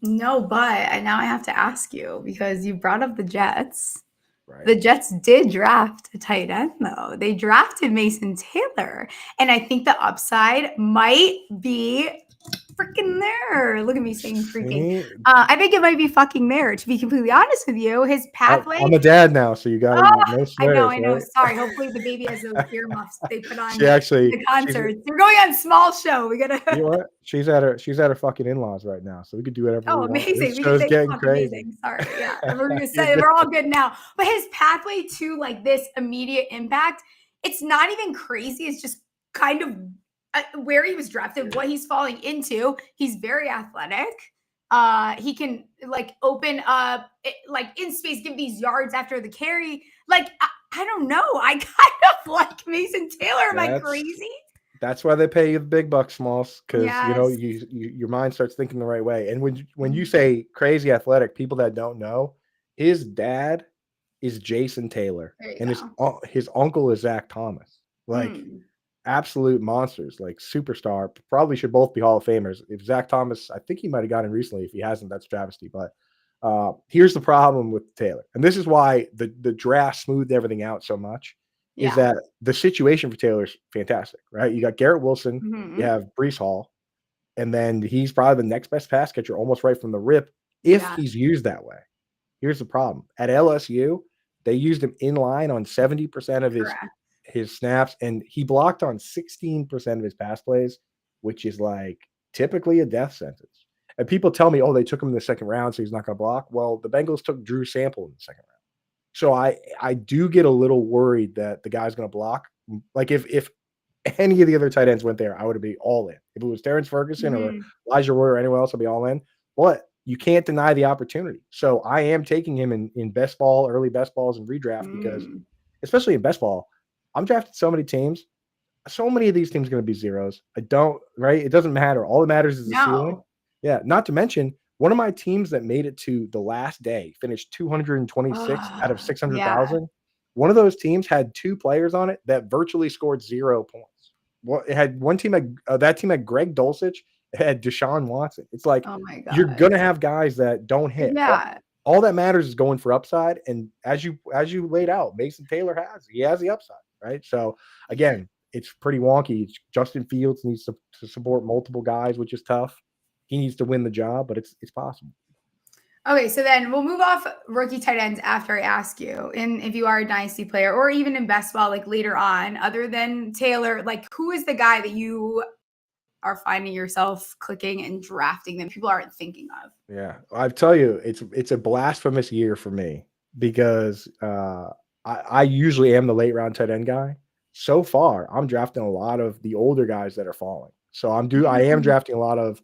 No, but now I have to ask you because you brought up the Jets. Right. The Jets did draft a tight end, though. They drafted Mason Taylor. And I think the upside might be freaking there. Look at me saying freaking. I think it might be fucking there, to be completely honest with you. His pathway. I'm a dad now, so you got no swears, I know. Right? Sorry. Hopefully the baby has those earmuffs they put on the concerts. They're going on small show. We gotta. You know what? She's at her fucking in-laws right now, so we could do whatever. Oh, we amazing! Want. This show's getting crazy. Amazing. Sorry, yeah. We're gonna say we're all good now. But his pathway to like this immediate impact, it's not even crazy. It's just kind of where he was drafted, what he's falling into. He's very athletic. He can like open up, like in space, give these yards after the carry. Like I don't know. I kind of like Mason Taylor. Am I crazy? That's why they pay you the big bucks, Smalls, because your mind starts thinking the right way. And when you say crazy athletic, people that don't know, his dad is Jason Taylor, and his uncle is Zach Thomas. Like absolute monsters, like superstar. Probably should both be Hall of Famers. If Zach Thomas, I think he might have gotten recently. If he hasn't, that's travesty. But here's the problem with Taylor, and this is why the draft smoothed everything out so much. Is that the situation for Taylor's fantastic, right? You got Garrett Wilson, you have Breece Hall, and then he's probably the next best pass catcher almost right from the rip if he's used that way. Here's the problem. At LSU, they used him in line on 70% of his snaps, and he blocked on 16% of his pass plays, which is like typically a death sentence. And people tell me, oh, they took him in the second round, so he's not going to block. Well, the Bengals took Drew Sample in the second round. So I do get a little worried that the guy's going to block. Like if any of the other tight ends went there, I would be all in. If it was Terrence Ferguson or Elijah Roy or anyone else, I'd be all in. But you can't deny the opportunity. So I am taking him in best ball, early best balls, and redraft because, especially in best ball, I'm drafting so many teams. So many of these teams are going to be zeros. It doesn't matter. All that matters is the ceiling. Yeah. Not to mention, one of my teams that made it to the last day finished 226 out of 600,000. Yeah. One of those teams had 2 players on it that virtually scored 0 points. Well, it had one team that team had Greg Dulcich. It had Deshaun Watson. It's like, oh my God, you're gonna have guys that don't hit. Yeah. All that matters is going for upside. And as you laid out, Mason Taylor has the upside, right? So again, it's pretty wonky. Justin Fields needs to support multiple guys, which is tough. He needs to win the job, but it's possible. Okay, so then we'll move off rookie tight ends after I ask you. And if you are a dynasty player or even in best ball, like later on, other than Taylor, like who is the guy that you are finding yourself clicking and drafting that people aren't thinking of? Yeah, I tell you, it's a blasphemous year for me because I usually am the late round tight end guy. So far, I'm drafting a lot of the older guys that are falling. So I am drafting a lot of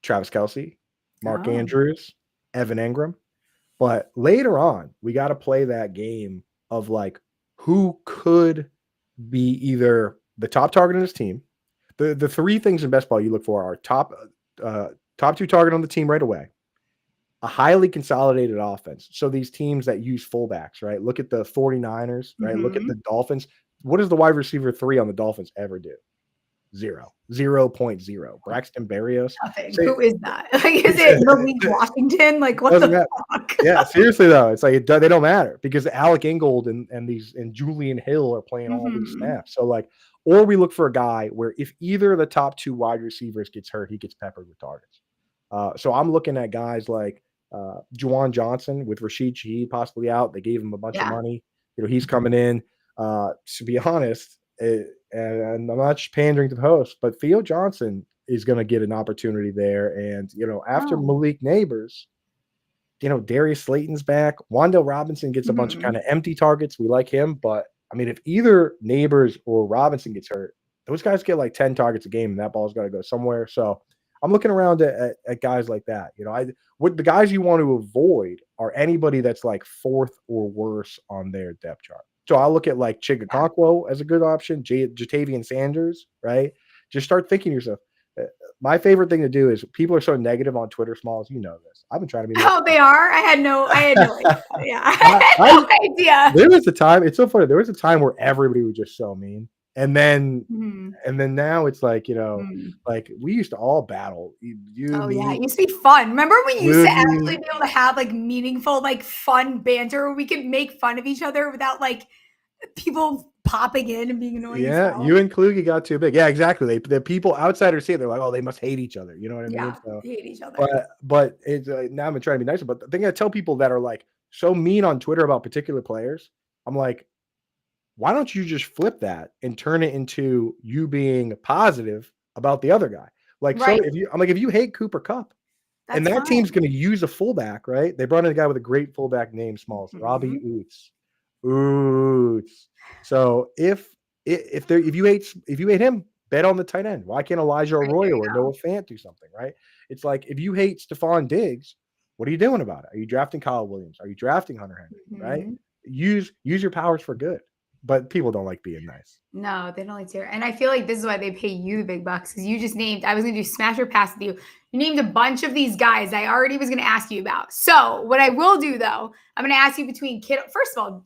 Travis Kelce, Mark Andrews, Evan Engram. But later on, we got to play that game of like who could be either the top target on his team. The 3 things in best ball you look for are top 2 target on the team right away, a highly consolidated offense. So these teams that use fullbacks, right? Look at the 49ers, right? Look at the Dolphins. What does the wide receiver 3 on the Dolphins ever do? 0.0. Braxton Berrios. Nothing. Who is that? Like, is it Malik Washington? Like, what the fuck? Yeah, seriously though, it's like they don't matter because Alec Ingold and Julian Hill are playing all these snaps. So like, or we look for a guy where if either of the top 2 wide receivers gets hurt, he gets peppered with targets. So I'm looking at guys like Juwan Johnson with Rashid Shaheed possibly out. They gave him a bunch of money. He's coming in. To be honest, and I'm not just pandering to the host, but Theo Johnson is going to get an opportunity there. And, after Malik Neighbors, Darius Slayton's back. Wan'Dale Robinson gets a bunch of kind of empty targets. We like him. But, I mean, if either Neighbors or Robinson gets hurt, those guys get like 10 targets a game, and that ball's got to go somewhere. So I'm looking around at guys like that. What the guys you want to avoid are anybody that's like 4th or worse on their depth chart. So I'll look at like Chig Okonkwo as a good option, Jatavian Sanders, right? Just start thinking to yourself. My favorite thing to do is people are so negative on Twitter, Smalls. You know this. I've been trying to be. Oh, they are? I had no idea. Yeah, I had no idea. There was a time. It's so funny. There was a time where everybody was just so mean. And then now it's like, like we used to all battle. It used to be fun. Remember when you used to actually be able to have like meaningful, like fun banter where we could make fun of each other without like people popping in and being annoying? Yeah, you and Kluge got too big. Yeah, exactly. The people outsiders see it, they're like, oh, they must hate each other. You know what I mean? Yeah, so, hate each other. But it's now I'm trying to be nicer. But the thing I tell people that are like so mean on Twitter about particular players, I'm like, why don't you just flip that and turn it into you being positive about the other guy? Like, right. So if you hate Cooper Kupp, and that team's going to use a fullback, right? They brought in a guy with a great fullback named Smalls, Robbie Oots. So if you hate him, bet on the tight end. Why can't Elijah Arroyo or Noah Fant do something, right? It's like if you hate Stephon Diggs, what are you doing about it? Are you drafting Kyle Williams? Are you drafting Hunter Henry? Right? Use your powers for good. But people don't like being nice. No, they don't like to. And I feel like this is why they pay you the big bucks, because you just named, I was going to do smash or pass with you. You named a bunch of these guys I already was going to ask you about. So what I will do, though, I'm going to ask you between Kittle. First of all,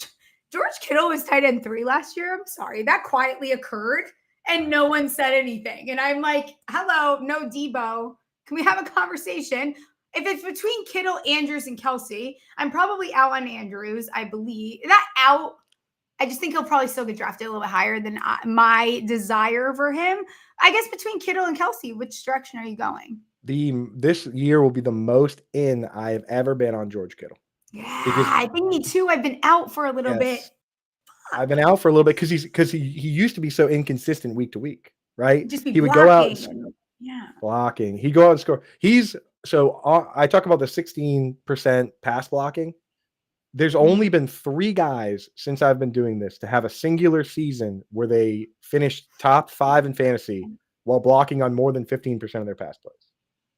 George Kittle was tight end 3 last year. I'm sorry. That quietly occurred and no one said anything. And I'm like, hello, no Debo. Can we have a conversation? If it's between Kittle, Andrews, and Kelce, I'm probably out on Andrews, I believe. Not out. I just think he'll probably still get drafted a little bit higher than my desire for him. I guess between Kittle and Kelce, which direction are you going? This year will be the most in I've ever been on George Kittle. Yeah, I think me too. I've been out for a little bit. I've been out for a little bit because he used to be so inconsistent week to week, right? Just be He would go out blocking. Yeah. blocking. He'd go out and score. I talk about the 16% pass blocking. There's only been 3 guys since I've been doing this to have a singular season where they finished top 5 in fantasy while blocking on more than 15% of their pass plays.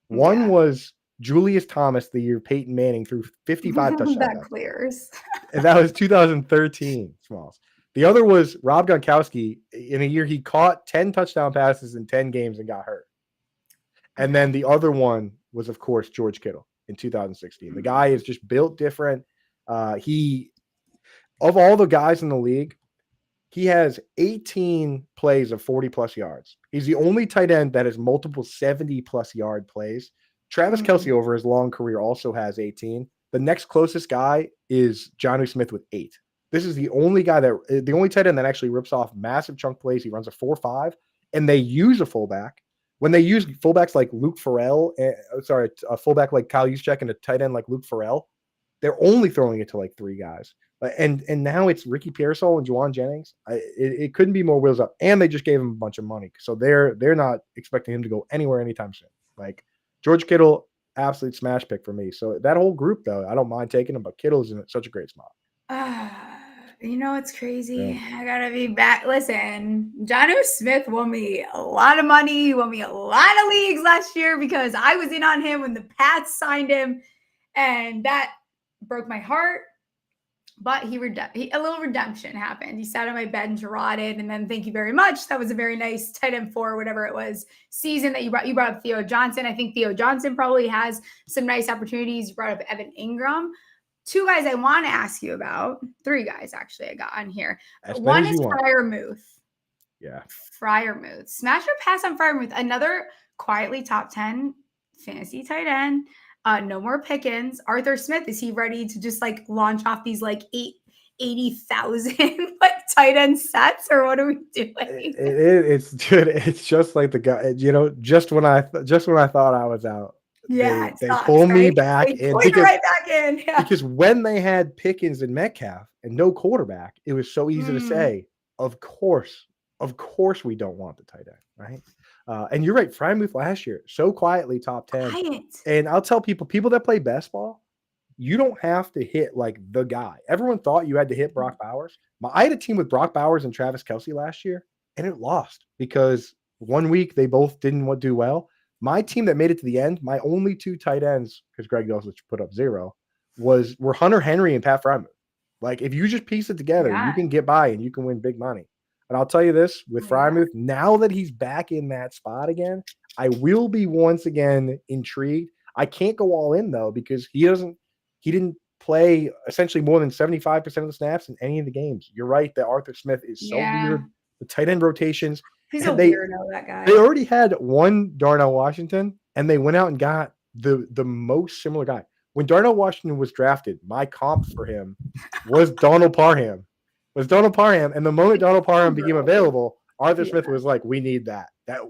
One was Julius Thomas the year Peyton Manning threw 55 touchdown That passes. clears. And that was 2013, Smalls. The other was Rob Gronkowski in a year he caught 10 touchdown passes in 10 games and got hurt. And then the other one was, of course, George Kittle in 2016. The guy is just built different. He, of all the guys in the league, he has 18 plays of 40-plus yards. He's the only tight end that has multiple 70-plus yard plays. Travis Kelce over his long career also has 18. The next closest guy is Jonnu Smith with 8. This is the only tight end that actually rips off massive chunk plays. He runs a 4-5, and they use a fullback. When they use fullbacks like Luke Farrell, a fullback like Kyle Juszczyk and a tight end like Luke Farrell, they're only throwing it to like 3 guys. And now it's Ricky Pearsall and Juwan Jennings. It couldn't be more wheels up. And they just gave him a bunch of money. So they're not expecting him to go anywhere anytime soon. Like George Kittle, absolute smash pick for me. So that whole group, though, I don't mind taking him, but Kittle's in such a great spot. You know what's crazy? Yeah. I gotta be back. Listen, Jonnu Smith won me a lot of money. He won me a lot of leagues last year because I was in on him when the Pats signed him, and that broke my heart. But a little redemption happened. He sat on my bench, rotted, and then thank you very much. That was a very nice tight end 4, whatever it was, season that you brought up Theo Johnson. I think Theo Johnson probably has some nice opportunities. You brought up Evan Ingram. 2 guys I want to ask you about. 3 guys, actually, I got on here. One is Freiermuth. Yeah. Freiermuth. Smash or pass on Freiermuth. Another quietly top 10 fantasy tight end. No more Pickens. Arthur Smith, is he ready to just like launch off these like 80,000 like tight end sets, or what are we doing? It's good. It's just like the guy, just when I thought I was out. Yeah, they pull me back in right back in. Yeah. Because when they had Pickens and Metcalf and no quarterback, it was so easy to say, of course we don't want the tight end, right? And you're right, Freiermuth last year, so quietly top 10. Quiet. And I'll tell people that play best ball, you don't have to hit like the guy. Everyone thought you had to hit Brock Bowers. I had a team with Brock Bowers and Travis Kelce last year, and it lost because one week they both didn't do well. My team that made it to the end, my only 2 tight ends, because Greg Dulcich put up 0, were Hunter Henry and Pat Freiermuth. Like, if you just piece it together, you can get by and you can win big money. And I'll tell you this, with Freiermuth, now that he's back in that spot again, I will be once again intrigued. I can't go all in, though, because he didn't play essentially more than 75% of the snaps in any of the games. You're right that Arthur Smith is so weird. The tight end rotations. He's a weirdo, that guy. They already had one Darnell Washington, and they went out and got the most similar guy. When Darnell Washington was drafted, my comp for him was Donald Parham. And the moment Donald Parham became available, Arthur Smith was like, we need that. That's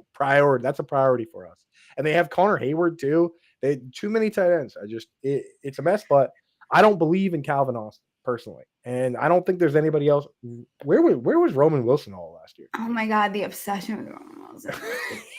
a priority for us. And they have Connor Hayward too. They had too many tight ends. It's a mess, but I don't believe in Calvin Austin personally. And I don't think there's anybody else. Where was Roman Wilson all last year? Oh my God, the obsession with Roman Wilson.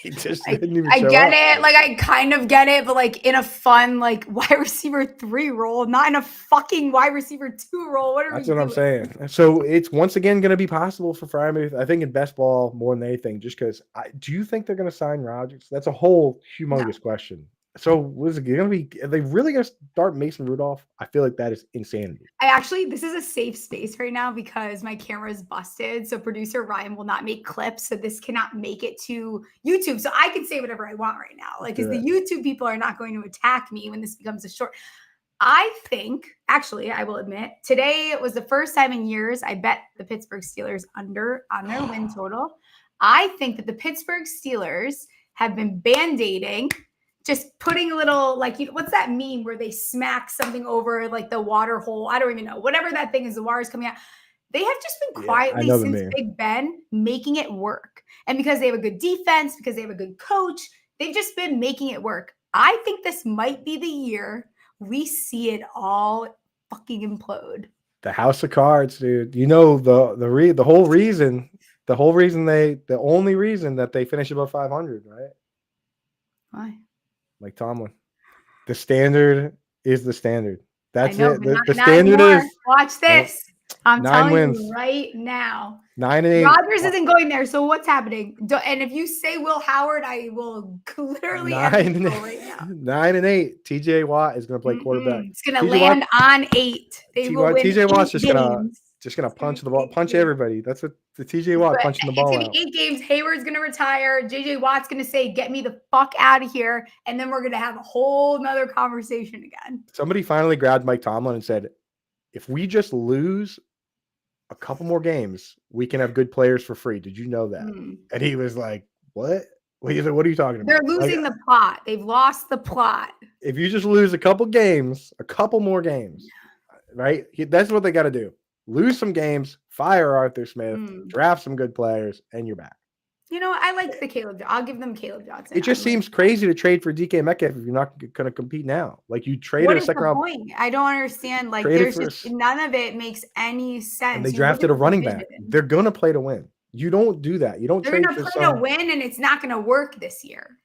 He just didn't even I show get up. it. Like, I kind of get it, but like in a fun, like wide receiver 3 role, not in a fucking wide receiver 2 role. That's what I'm saying. So it's once again going to be possible for Freiermuth. I think in best ball more than anything, just because do you think they're going to sign Rodgers? That's a whole humongous question. So was it going to be? Are they really going to start Mason Rudolph? I feel like that is insanity. This is a safe space right now because my camera is busted. So producer Ryan will not make clips. So this cannot make it to YouTube. So I can say whatever I want right now. Like, because the YouTube people are not going to attack me when this becomes a short. I think, actually, I will admit, today was the first time in years I bet the Pittsburgh Steelers under on their win total. I think that the Pittsburgh Steelers have been band-aiding, just putting a little, like, what's that meme where they smack something over like the water hole? I don't even know. Whatever that thing is, the water's coming out. They have just been quietly since Big Ben making it work. And because they have a good defense, because they have a good coach, they've just been making it work. I think this might be the year we see it all fucking implode. The house of cards, dude. You know the whole reason the only reason that they finish above 500, right? Why? Like Tomlin. The standard is the standard. That's I know, it. but The not standard anymore. is Watch this. I'm 9 telling wins. you right now. 9-8. Rodgers isn't going there. So what's happening? And if you say Will Howard, I will literally end the show right now. 9-8. TJ Watt is going to play quarterback. It's going to land on 8. They will win TJ Watt's 8 just games. gonna punch the ball, punch everybody. That's what the TJ Watt punching the ball It's going to be 8 games. Hayward's going to retire. JJ Watt's going to say, "Get me the fuck out of here," and then we're going to have a whole nother conversation again. Somebody finally grabbed Mike Tomlin and said, "If we just lose a couple more games, we can have good players for free. Did you know that?" And he was like, "What? What are you talking about?" They're losing the plot. They've lost the plot. If you just lose a couple more games, right? That's what they got to do. Lose some games, fire Arthur Smith, draft some good players, and you're back. You know, I like the Caleb. I'll give them Caleb Johnson. It just seems crazy to trade for DK Metcalf if you're not going to compete now. Like you traded a second round. Point? I don't understand. Like there's just none of it makes any sense. And they drafted a running back. They're going to play to win. You don't do that. You don't. They're going to play to win, and it's not going to work this year.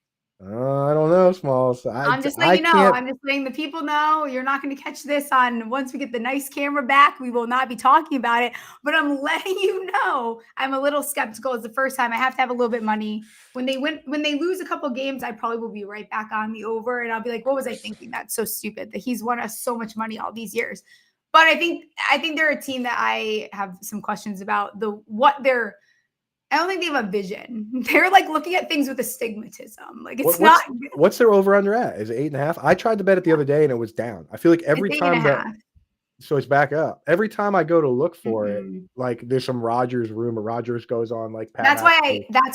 I don't know, Smalls. I'm just letting you know. I'm just letting the people know you're not going to catch this on once we get the nice camera back. We will not be talking about it. But I'm letting you know I'm a little skeptical. It's the first time I have to have a little bit of money. When they lose a couple games, I probably will be right back on the over, and I'll be like, "What was I thinking? That's so stupid that he's won us so much money all these years." But I think they're a team that I have some questions about I don't think they have a vision. They're like looking at things with astigmatism. Like what's their over under at? Is it 8.5? I tried to bet it the other day and it was down. I feel like every time so it's back up. Every time I go to look for it, like there's some Rodgers rumor. Rodgers goes on like that's why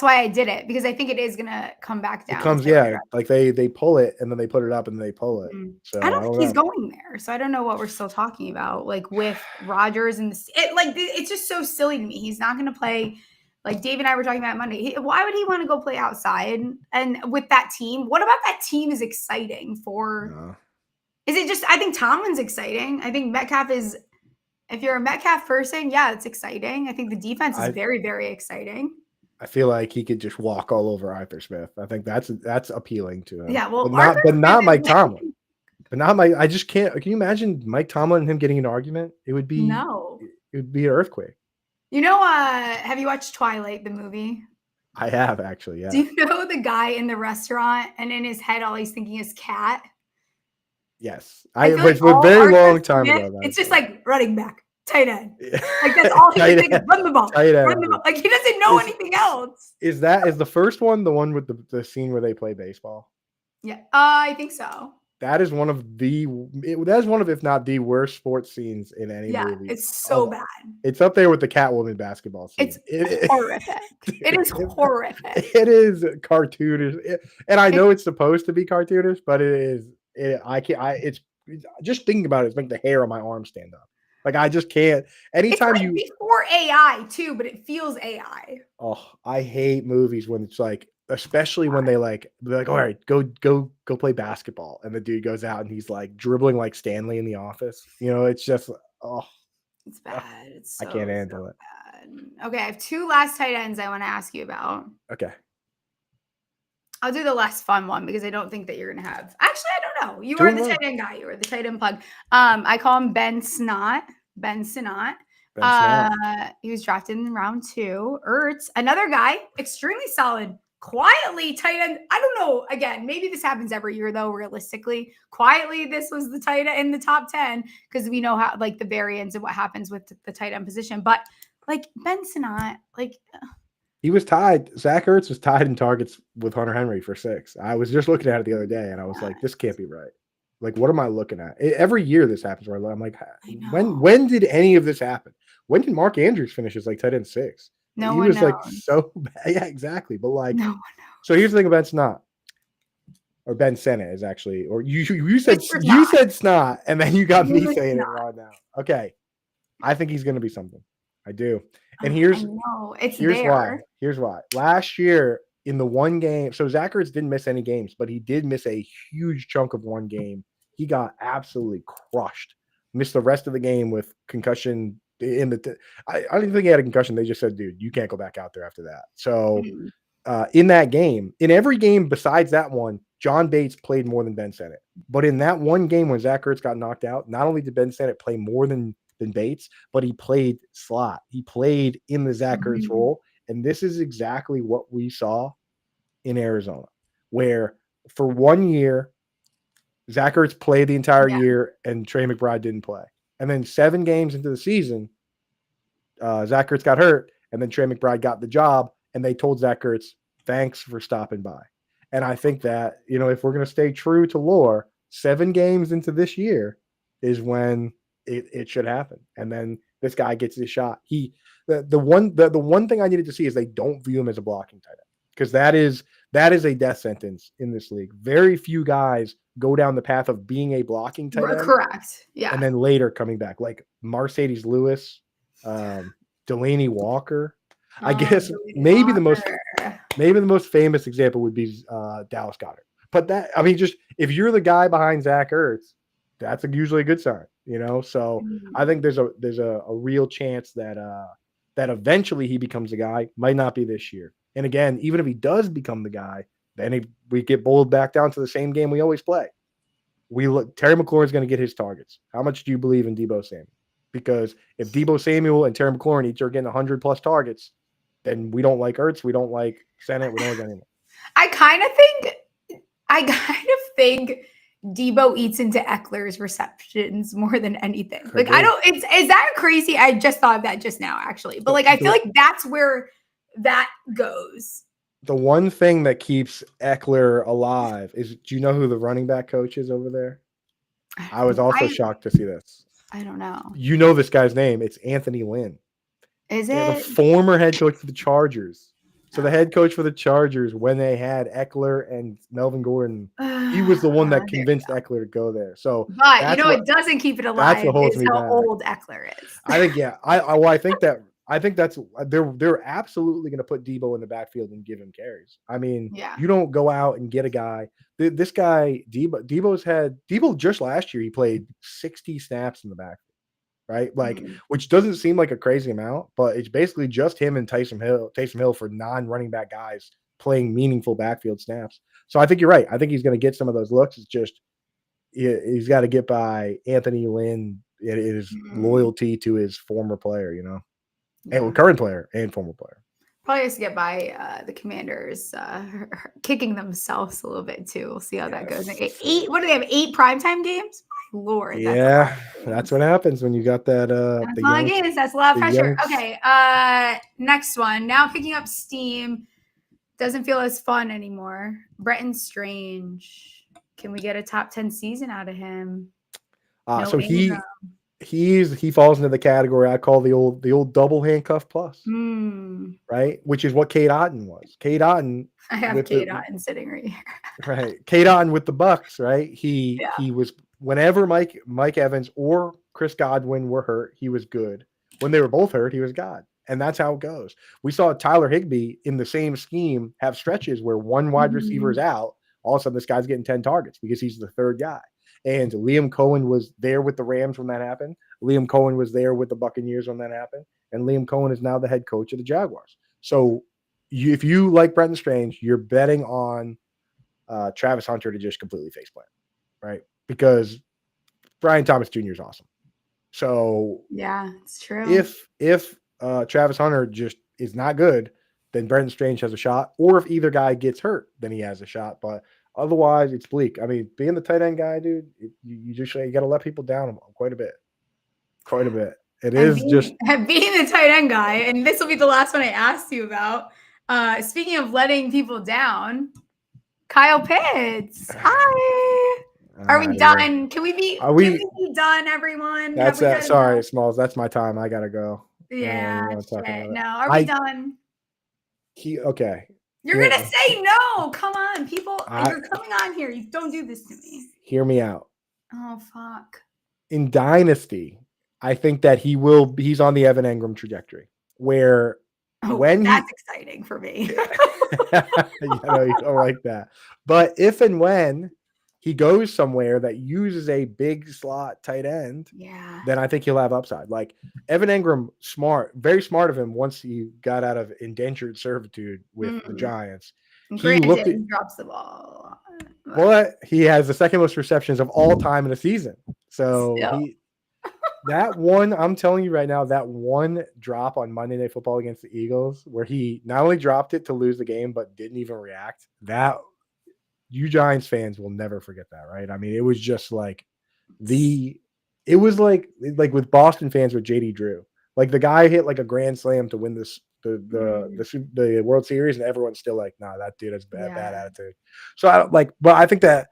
I did it, because I think it is gonna come back down. It comes, like they pull it and then they put it up and they pull it. So I don't think he's going there. So I don't know what we're still talking about. Like with Rodgers and it's just so silly to me. He's not gonna play. Like Dave and I were talking about Monday. Why would he want to go play outside? And with that team, what about that team is exciting for? No. Is it just? I think Tomlin's exciting. I think Metcalf is. If you're a Metcalf person, yeah, it's exciting. I think the defense is very, very exciting. I feel like he could just walk all over Arthur Smith. I think that's appealing to him. Yeah, well, but not Mike Tomlin. But not Mike. I just can't. Can you imagine Mike Tomlin and him getting an argument? It would be no. It would be an earthquake. You know, have you watched Twilight, the movie? I have, actually, yeah. Do you know the guy in the restaurant and in his head all he's thinking is cat? Yes. But for a very long time ago. It's just like running back, tight end. Like that's all he's thinking, run the ball. Run the ball. Like he doesn't know anything else. Is the first one the one with the scene where they play baseball? Yeah, I think so. That is one of if not the worst sports scenes in any movie. Yeah, it's so bad. It's up there with the Catwoman basketball scene. It's horrific. It is horrific. It is cartoonish, and I know it's supposed to be cartoonish, but it is. It's just thinking about it. It's making the hair on my arm stand up. Like I just can't. Anytime it's before AI too, but it feels AI. Oh, I hate movies when it's like. Especially when they're like, all right, go play basketball. And the dude goes out and he's like dribbling like Stanley in The Office. You know, it's just, it's bad. I can't handle it. Bad. Okay. I have 2 last tight ends I want to ask you about. Okay. I'll do the less fun one because I don't think that you're going to have. Actually, I don't know. You are the tight end guy. You are the tight end plug. I call him Ben Sinnott. He was drafted in round 2. Ertz, another guy, extremely solid. Quietly tight end. I don't know. Again, maybe this happens every year though. Realistically, quietly, this was the tight end in the top 10 because we know how like the variance of what happens with the tight end position. But like Ben Sinnott, he was tied. Zach Ertz was tied in targets with Hunter Henry for 6. I was just looking at it the other day and I was like, this can't be right. Like, what am I looking at? Every year this happens where I'm like, when did any of this happen? When did Mark Andrews finish as like tight end 6? No he one was knows. Like so bad. Yeah, exactly. But like, no one knows. So here's the thing about Snot, or Ben Sinnott is actually, or you said Snot, and then you got me saying it wrong now. Okay, I think he's going to be something. I do, and here's why. Here's why. Last year in the one game, so Zach Ertz didn't miss any games, but he did miss a huge chunk of one game. He got absolutely crushed missed the rest of the game with concussion in the I don't even think he had a concussion. They just said, dude, you can't go back out there after that. So in that game, in every game besides that one, John Bates played more than Ben Sinnott. But in that one game when Zach Ertz got knocked out, not only did Ben Sinnott play more than Bates, but he played slot. He played in the Zach Ertz role. And this is exactly what we saw in Arizona, where for 1 year, Zach Ertz played the entire year and Trey McBride didn't play. And then 7 games into the season, Zach Ertz got hurt, and then Trey McBride got the job, and they told Zach Ertz, thanks for stopping by. And I think that, if we're going to stay true to lore, 7 games into this year is when it should happen. And then this guy gets his shot. The one thing I needed to see is they don't view him as a blocking tight end, because that is a death sentence in this league. Very few guys go down the path of being a blocking tight end. Correct. Yeah. And then later coming back, like Mercedes Lewis, Delaney Walker. I guess maybe the most famous example would be Dallas Goedert. But just if you're the guy behind Zach Ertz, that's usually a good sign, So I think there's a real chance that eventually he becomes the guy. Might not be this year. And again, even if he does become the guy, then we get bowled back down to the same game we always play. Terry McLaurin's going to get his targets. How much do you believe in Deebo Samuel? Because if Deebo Samuel and Terry McLaurin each are getting 100+ targets, then we don't like Ertz, we don't like Sinnott, we don't like anyone. I kind of think Deebo eats into Eckler's receptions more than anything. Is that crazy? I just thought of that just now, actually. But I feel like that's where that goes. The one thing that keeps Eckler alive is, do you know who the running back coach is over there? I was also shocked to see this. I don't know. You know this guy's name. It's Anthony Lynn. Is it? The former head coach for the Chargers. So the head coach for the Chargers, when they had Eckler and Melvin Gordon, he was the one that convinced Eckler to go there. So, but it doesn't keep it alive. That's what holds me how back. Old Eckler is. I think, I think that's they're absolutely going to put Deebo in the backfield and give him carries. I mean, you don't go out and get a guy. This guy, Deebo just last year, he played 60 snaps in the backfield. Right? Which doesn't seem like a crazy amount, but it's basically just him and Taysom Hill for non-running back guys playing meaningful backfield snaps. So I think you're right. I think he's going to get some of those looks. It's just he's got to get by Anthony Lynn in his loyalty to his former player, and current player and former player. Probably has to get by the Commanders kicking themselves a little bit too. We'll see how that goes. 8. What do they have? 8 primetime games? My Lord. That's what happens when you got that. That's a lot of pressure. Okay. Next one. Now picking up steam. Doesn't feel as fun anymore. Brenton Strange. Can we get a top 10 season out of him? He falls into the category I call the old double handcuff plus, right? Which is what Cade Otton was. Cade Otton. I have Cade Otton sitting right here. Right, Cade Otton with the Bucks, right? He was whenever Mike Evans or Chris Godwin were hurt, he was good. When they were both hurt, he was God, and that's how it goes. We saw Tyler Higbee in the same scheme have stretches where one wide receiver is out. All of a sudden, this guy's getting 10 targets because he's the third guy. And Liam Cohen was there with the Rams when that happened. Liam Cohen was there with the Buccaneers when that happened. And Liam Cohen is now the head coach of the Jaguars. So if you like Brenton Strange, you're betting on Travis Hunter to just completely faceplant, right? Because Brian Thomas Jr. is awesome. So yeah, it's true. If Travis Hunter just is not good, then Brenton Strange has a shot. Or if either guy gets hurt, then he has a shot. But otherwise, it's bleak. I mean, being the tight end guy, dude, you got to let people down quite a bit. It is being the tight end guy, and this will be the last one I asked you about. Speaking of letting people down, Kyle Pitts. Hi. Are we done? Can we be done, everyone? That's that. Sorry, Smalls. That's my time. I gotta go. Yeah. No. Are we done? Okay. You're gonna say no. Come on, people. You're coming on here. You don't do this to me. Hear me out. Oh fuck. In Dynasty, I think that he's on the Evan Engram trajectory where that's exciting for me. You don't like that. But if and when he goes somewhere that uses a big slot tight end, then I think he'll have upside. Like Evan Engram, very smart of him once he got out of indentured servitude with the Giants. Granted, he drops the ball. But he has the second most receptions of all time in a season. So that one, I'm telling you right now, that one drop on Monday Night Football against the Eagles, where he not only dropped it to lose the game, but didn't even react. That you Giants fans will never forget that, right? I mean, it was just like it was like with Boston fans with JD Drew. Like the guy hit like a grand slam to win the World Series, and everyone's still like, nah, that dude has bad attitude. So but I think that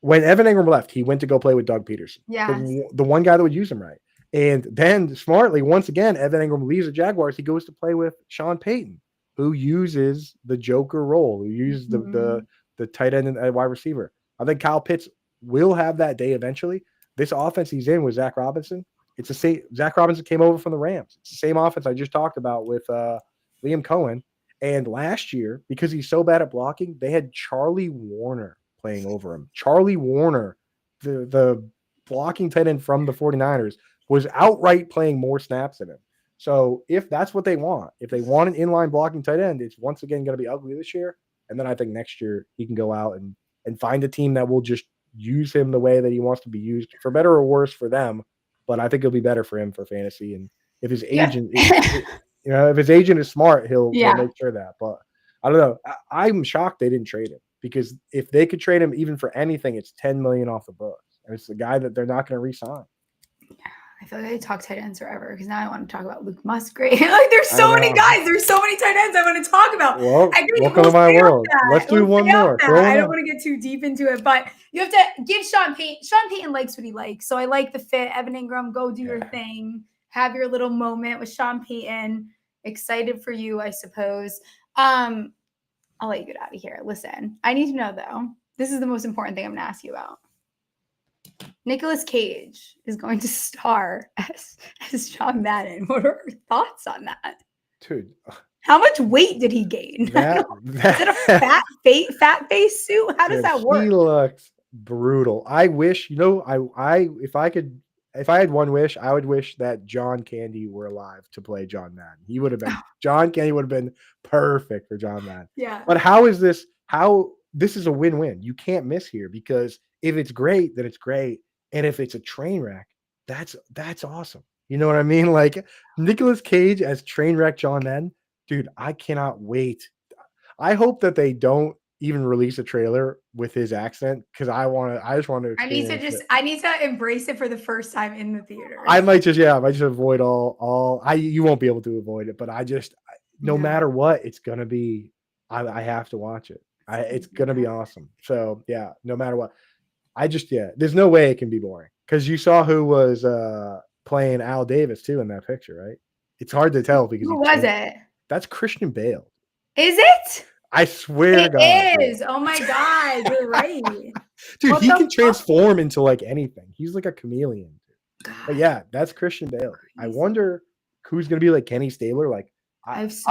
when Evan Engram left, he went to go play with Doug Peterson, the one guy that would use him right. And then smartly, once again, Evan Engram leaves the Jaguars. He goes to play with Sean Payton, who uses the Joker role, who uses the tight end and wide receiver. I think Kyle Pitts will have that day eventually. This offense he's in with Zach Robinson, it's the same. Zach Robinson came over from the Rams. It's the same offense I just talked about with Liam Cohen. And last year, because he's so bad at blocking, they had Charlie Warner playing over him. Charlie Warner, the blocking tight end from the 49ers, was outright playing more snaps than him. So if that's what they want, if they want an inline blocking tight end, it's once again going to be ugly this year. And then I think next year he can go out and find a team that will just use him the way that he wants to be used, for better or worse for them. But I think it'll be better for him for fantasy. And if his agent, if his agent is smart, he'll make sure that. But I don't know. I'm shocked they didn't trade him, because if they could trade him even for anything, it's $10 million off the books, and it's the guy that they're not going to re-sign. I feel like I talk tight ends forever, because now I want to talk about Luke Musgrave. Like there's so many guys, there's so many tight ends I want to talk about. Well, welcome to my world. Let's do one more. I don't want to get too deep into it, but you have to give Sean Payton. Sean Payton likes what he likes, so I like the fit. Evan Engram, go do your thing. Have your little moment with Sean Payton. Excited for you, I suppose. I'll let you get out of here. Listen, I need to know though. This is the most important thing I'm going to ask you about. Nicolas Cage is going to star as John Madden. What are your thoughts on that? Dude. How much weight did he gain? Is it a fat face suit? How does that work? He looks brutal. I wish, if I had one wish, I would wish that John Candy were alive to play John Madden. He would have been John Candy would have been perfect for John Madden. Yeah. But this is a win-win. You can't miss here, because if it's great, then it's great. And if it's a train wreck, that's awesome. You know what I mean? Like Nicolas Cage as train wreck John Madden, dude, I cannot wait. I hope that they don't even release a trailer with his accent, because I just want to. I need to embrace it for the first time in the theater. I might just avoid all. You won't be able to avoid it, but no matter what, it's gonna be. I have to watch it. It's gonna be awesome. So yeah, no matter what. There's no way it can be boring, because you saw who was playing Al Davis too in that picture, right? It's hard to tell because who was it? That's Christian Bale. Is it? I swear to God. It is. Oh my God, you're right. Dude, he can transform into like anything. He's like a chameleon. But yeah, that's Christian Bale. I wonder who's gonna be like Kenny Stabler. Like I just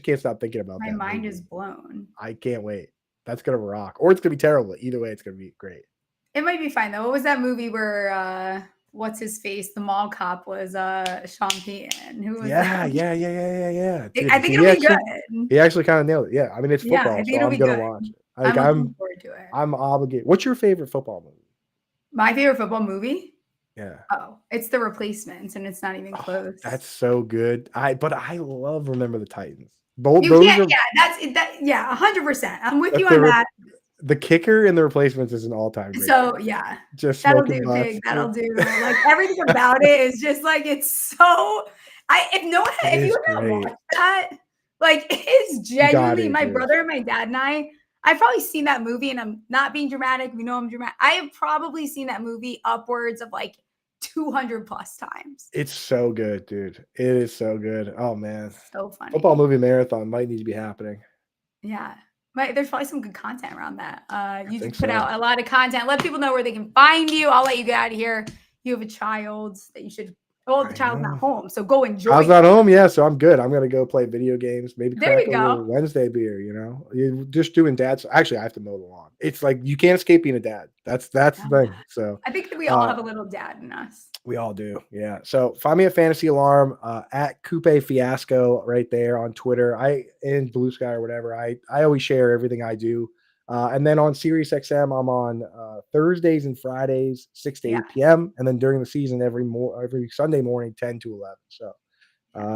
can't stop thinking about that. My mind is blown. I can't wait. That's gonna rock, or it's gonna be terrible. Either way, it's gonna be great. It might be fine though. What was that movie where what's his face? The mall cop was Sean Payton. Who was that? Yeah. Dude, I think it'll be good. He actually kind of nailed it. Yeah, I mean it's football, I think so it'll I'm be gonna good. watch it. Like, I'm looking forward to it. I'm obligated. What's your favorite football movie? My favorite football movie? Yeah. Oh, it's The Replacements, and it's not even close. That's so good. I love Remember the Titans. 100%. I'm with you on that. The kicker in The Replacements is an all-time great. So game. Yeah, just that'll do big. That'll do. Like everything about it is just like it's so. If you haven't watched that, like it's genuinely my brother and my dad and I've probably seen that movie, and I'm not being dramatic. You know I'm dramatic. I have probably seen that movie upwards of like 200 plus times. It's so good, dude. It is so good. Oh man, so funny. Football movie marathon might need to be happening. Yeah. There's probably some good content around that. You just put out a lot of content. Let people know where they can find you. I'll let you get out of here. You have a child that you should Well, the child's not home, so go enjoy. I was not home, yeah, so I'm good. I'm gonna go play video games, maybe There crack you a go. little Wednesday beer. You're just doing dad's. Actually, I have to mow the lawn. It's like you can't escape being a dad. That's the thing. So I think that we all have a little dad in us. we all do, yeah. So find me at Fantasy Alarm at Coupe Fiasco right there on Twitter. In Blue Sky or whatever. I always share everything I do. And then on Sirius XM, I'm on Thursdays and Fridays, 6 to 8 p.m. And then during the season, every Sunday morning, 10 to 11. So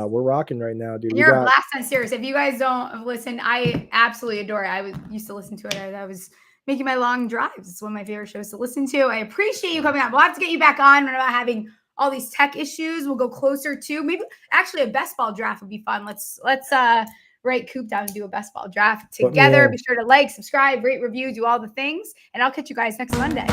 we're rocking right now, dude. You're a blast on Sirius. If you guys don't have listened, I absolutely adore it. I used to listen to it. I was making my long drives. It's one of my favorite shows to listen to. I appreciate you coming on. We'll have to get you back on when we're not having all these tech issues. We'll go closer to maybe actually a best ball draft would be fun. Let's write Coop down and do a best ball draft together. Be sure to like, subscribe, rate, review, do all the things. And I'll catch you guys next Monday.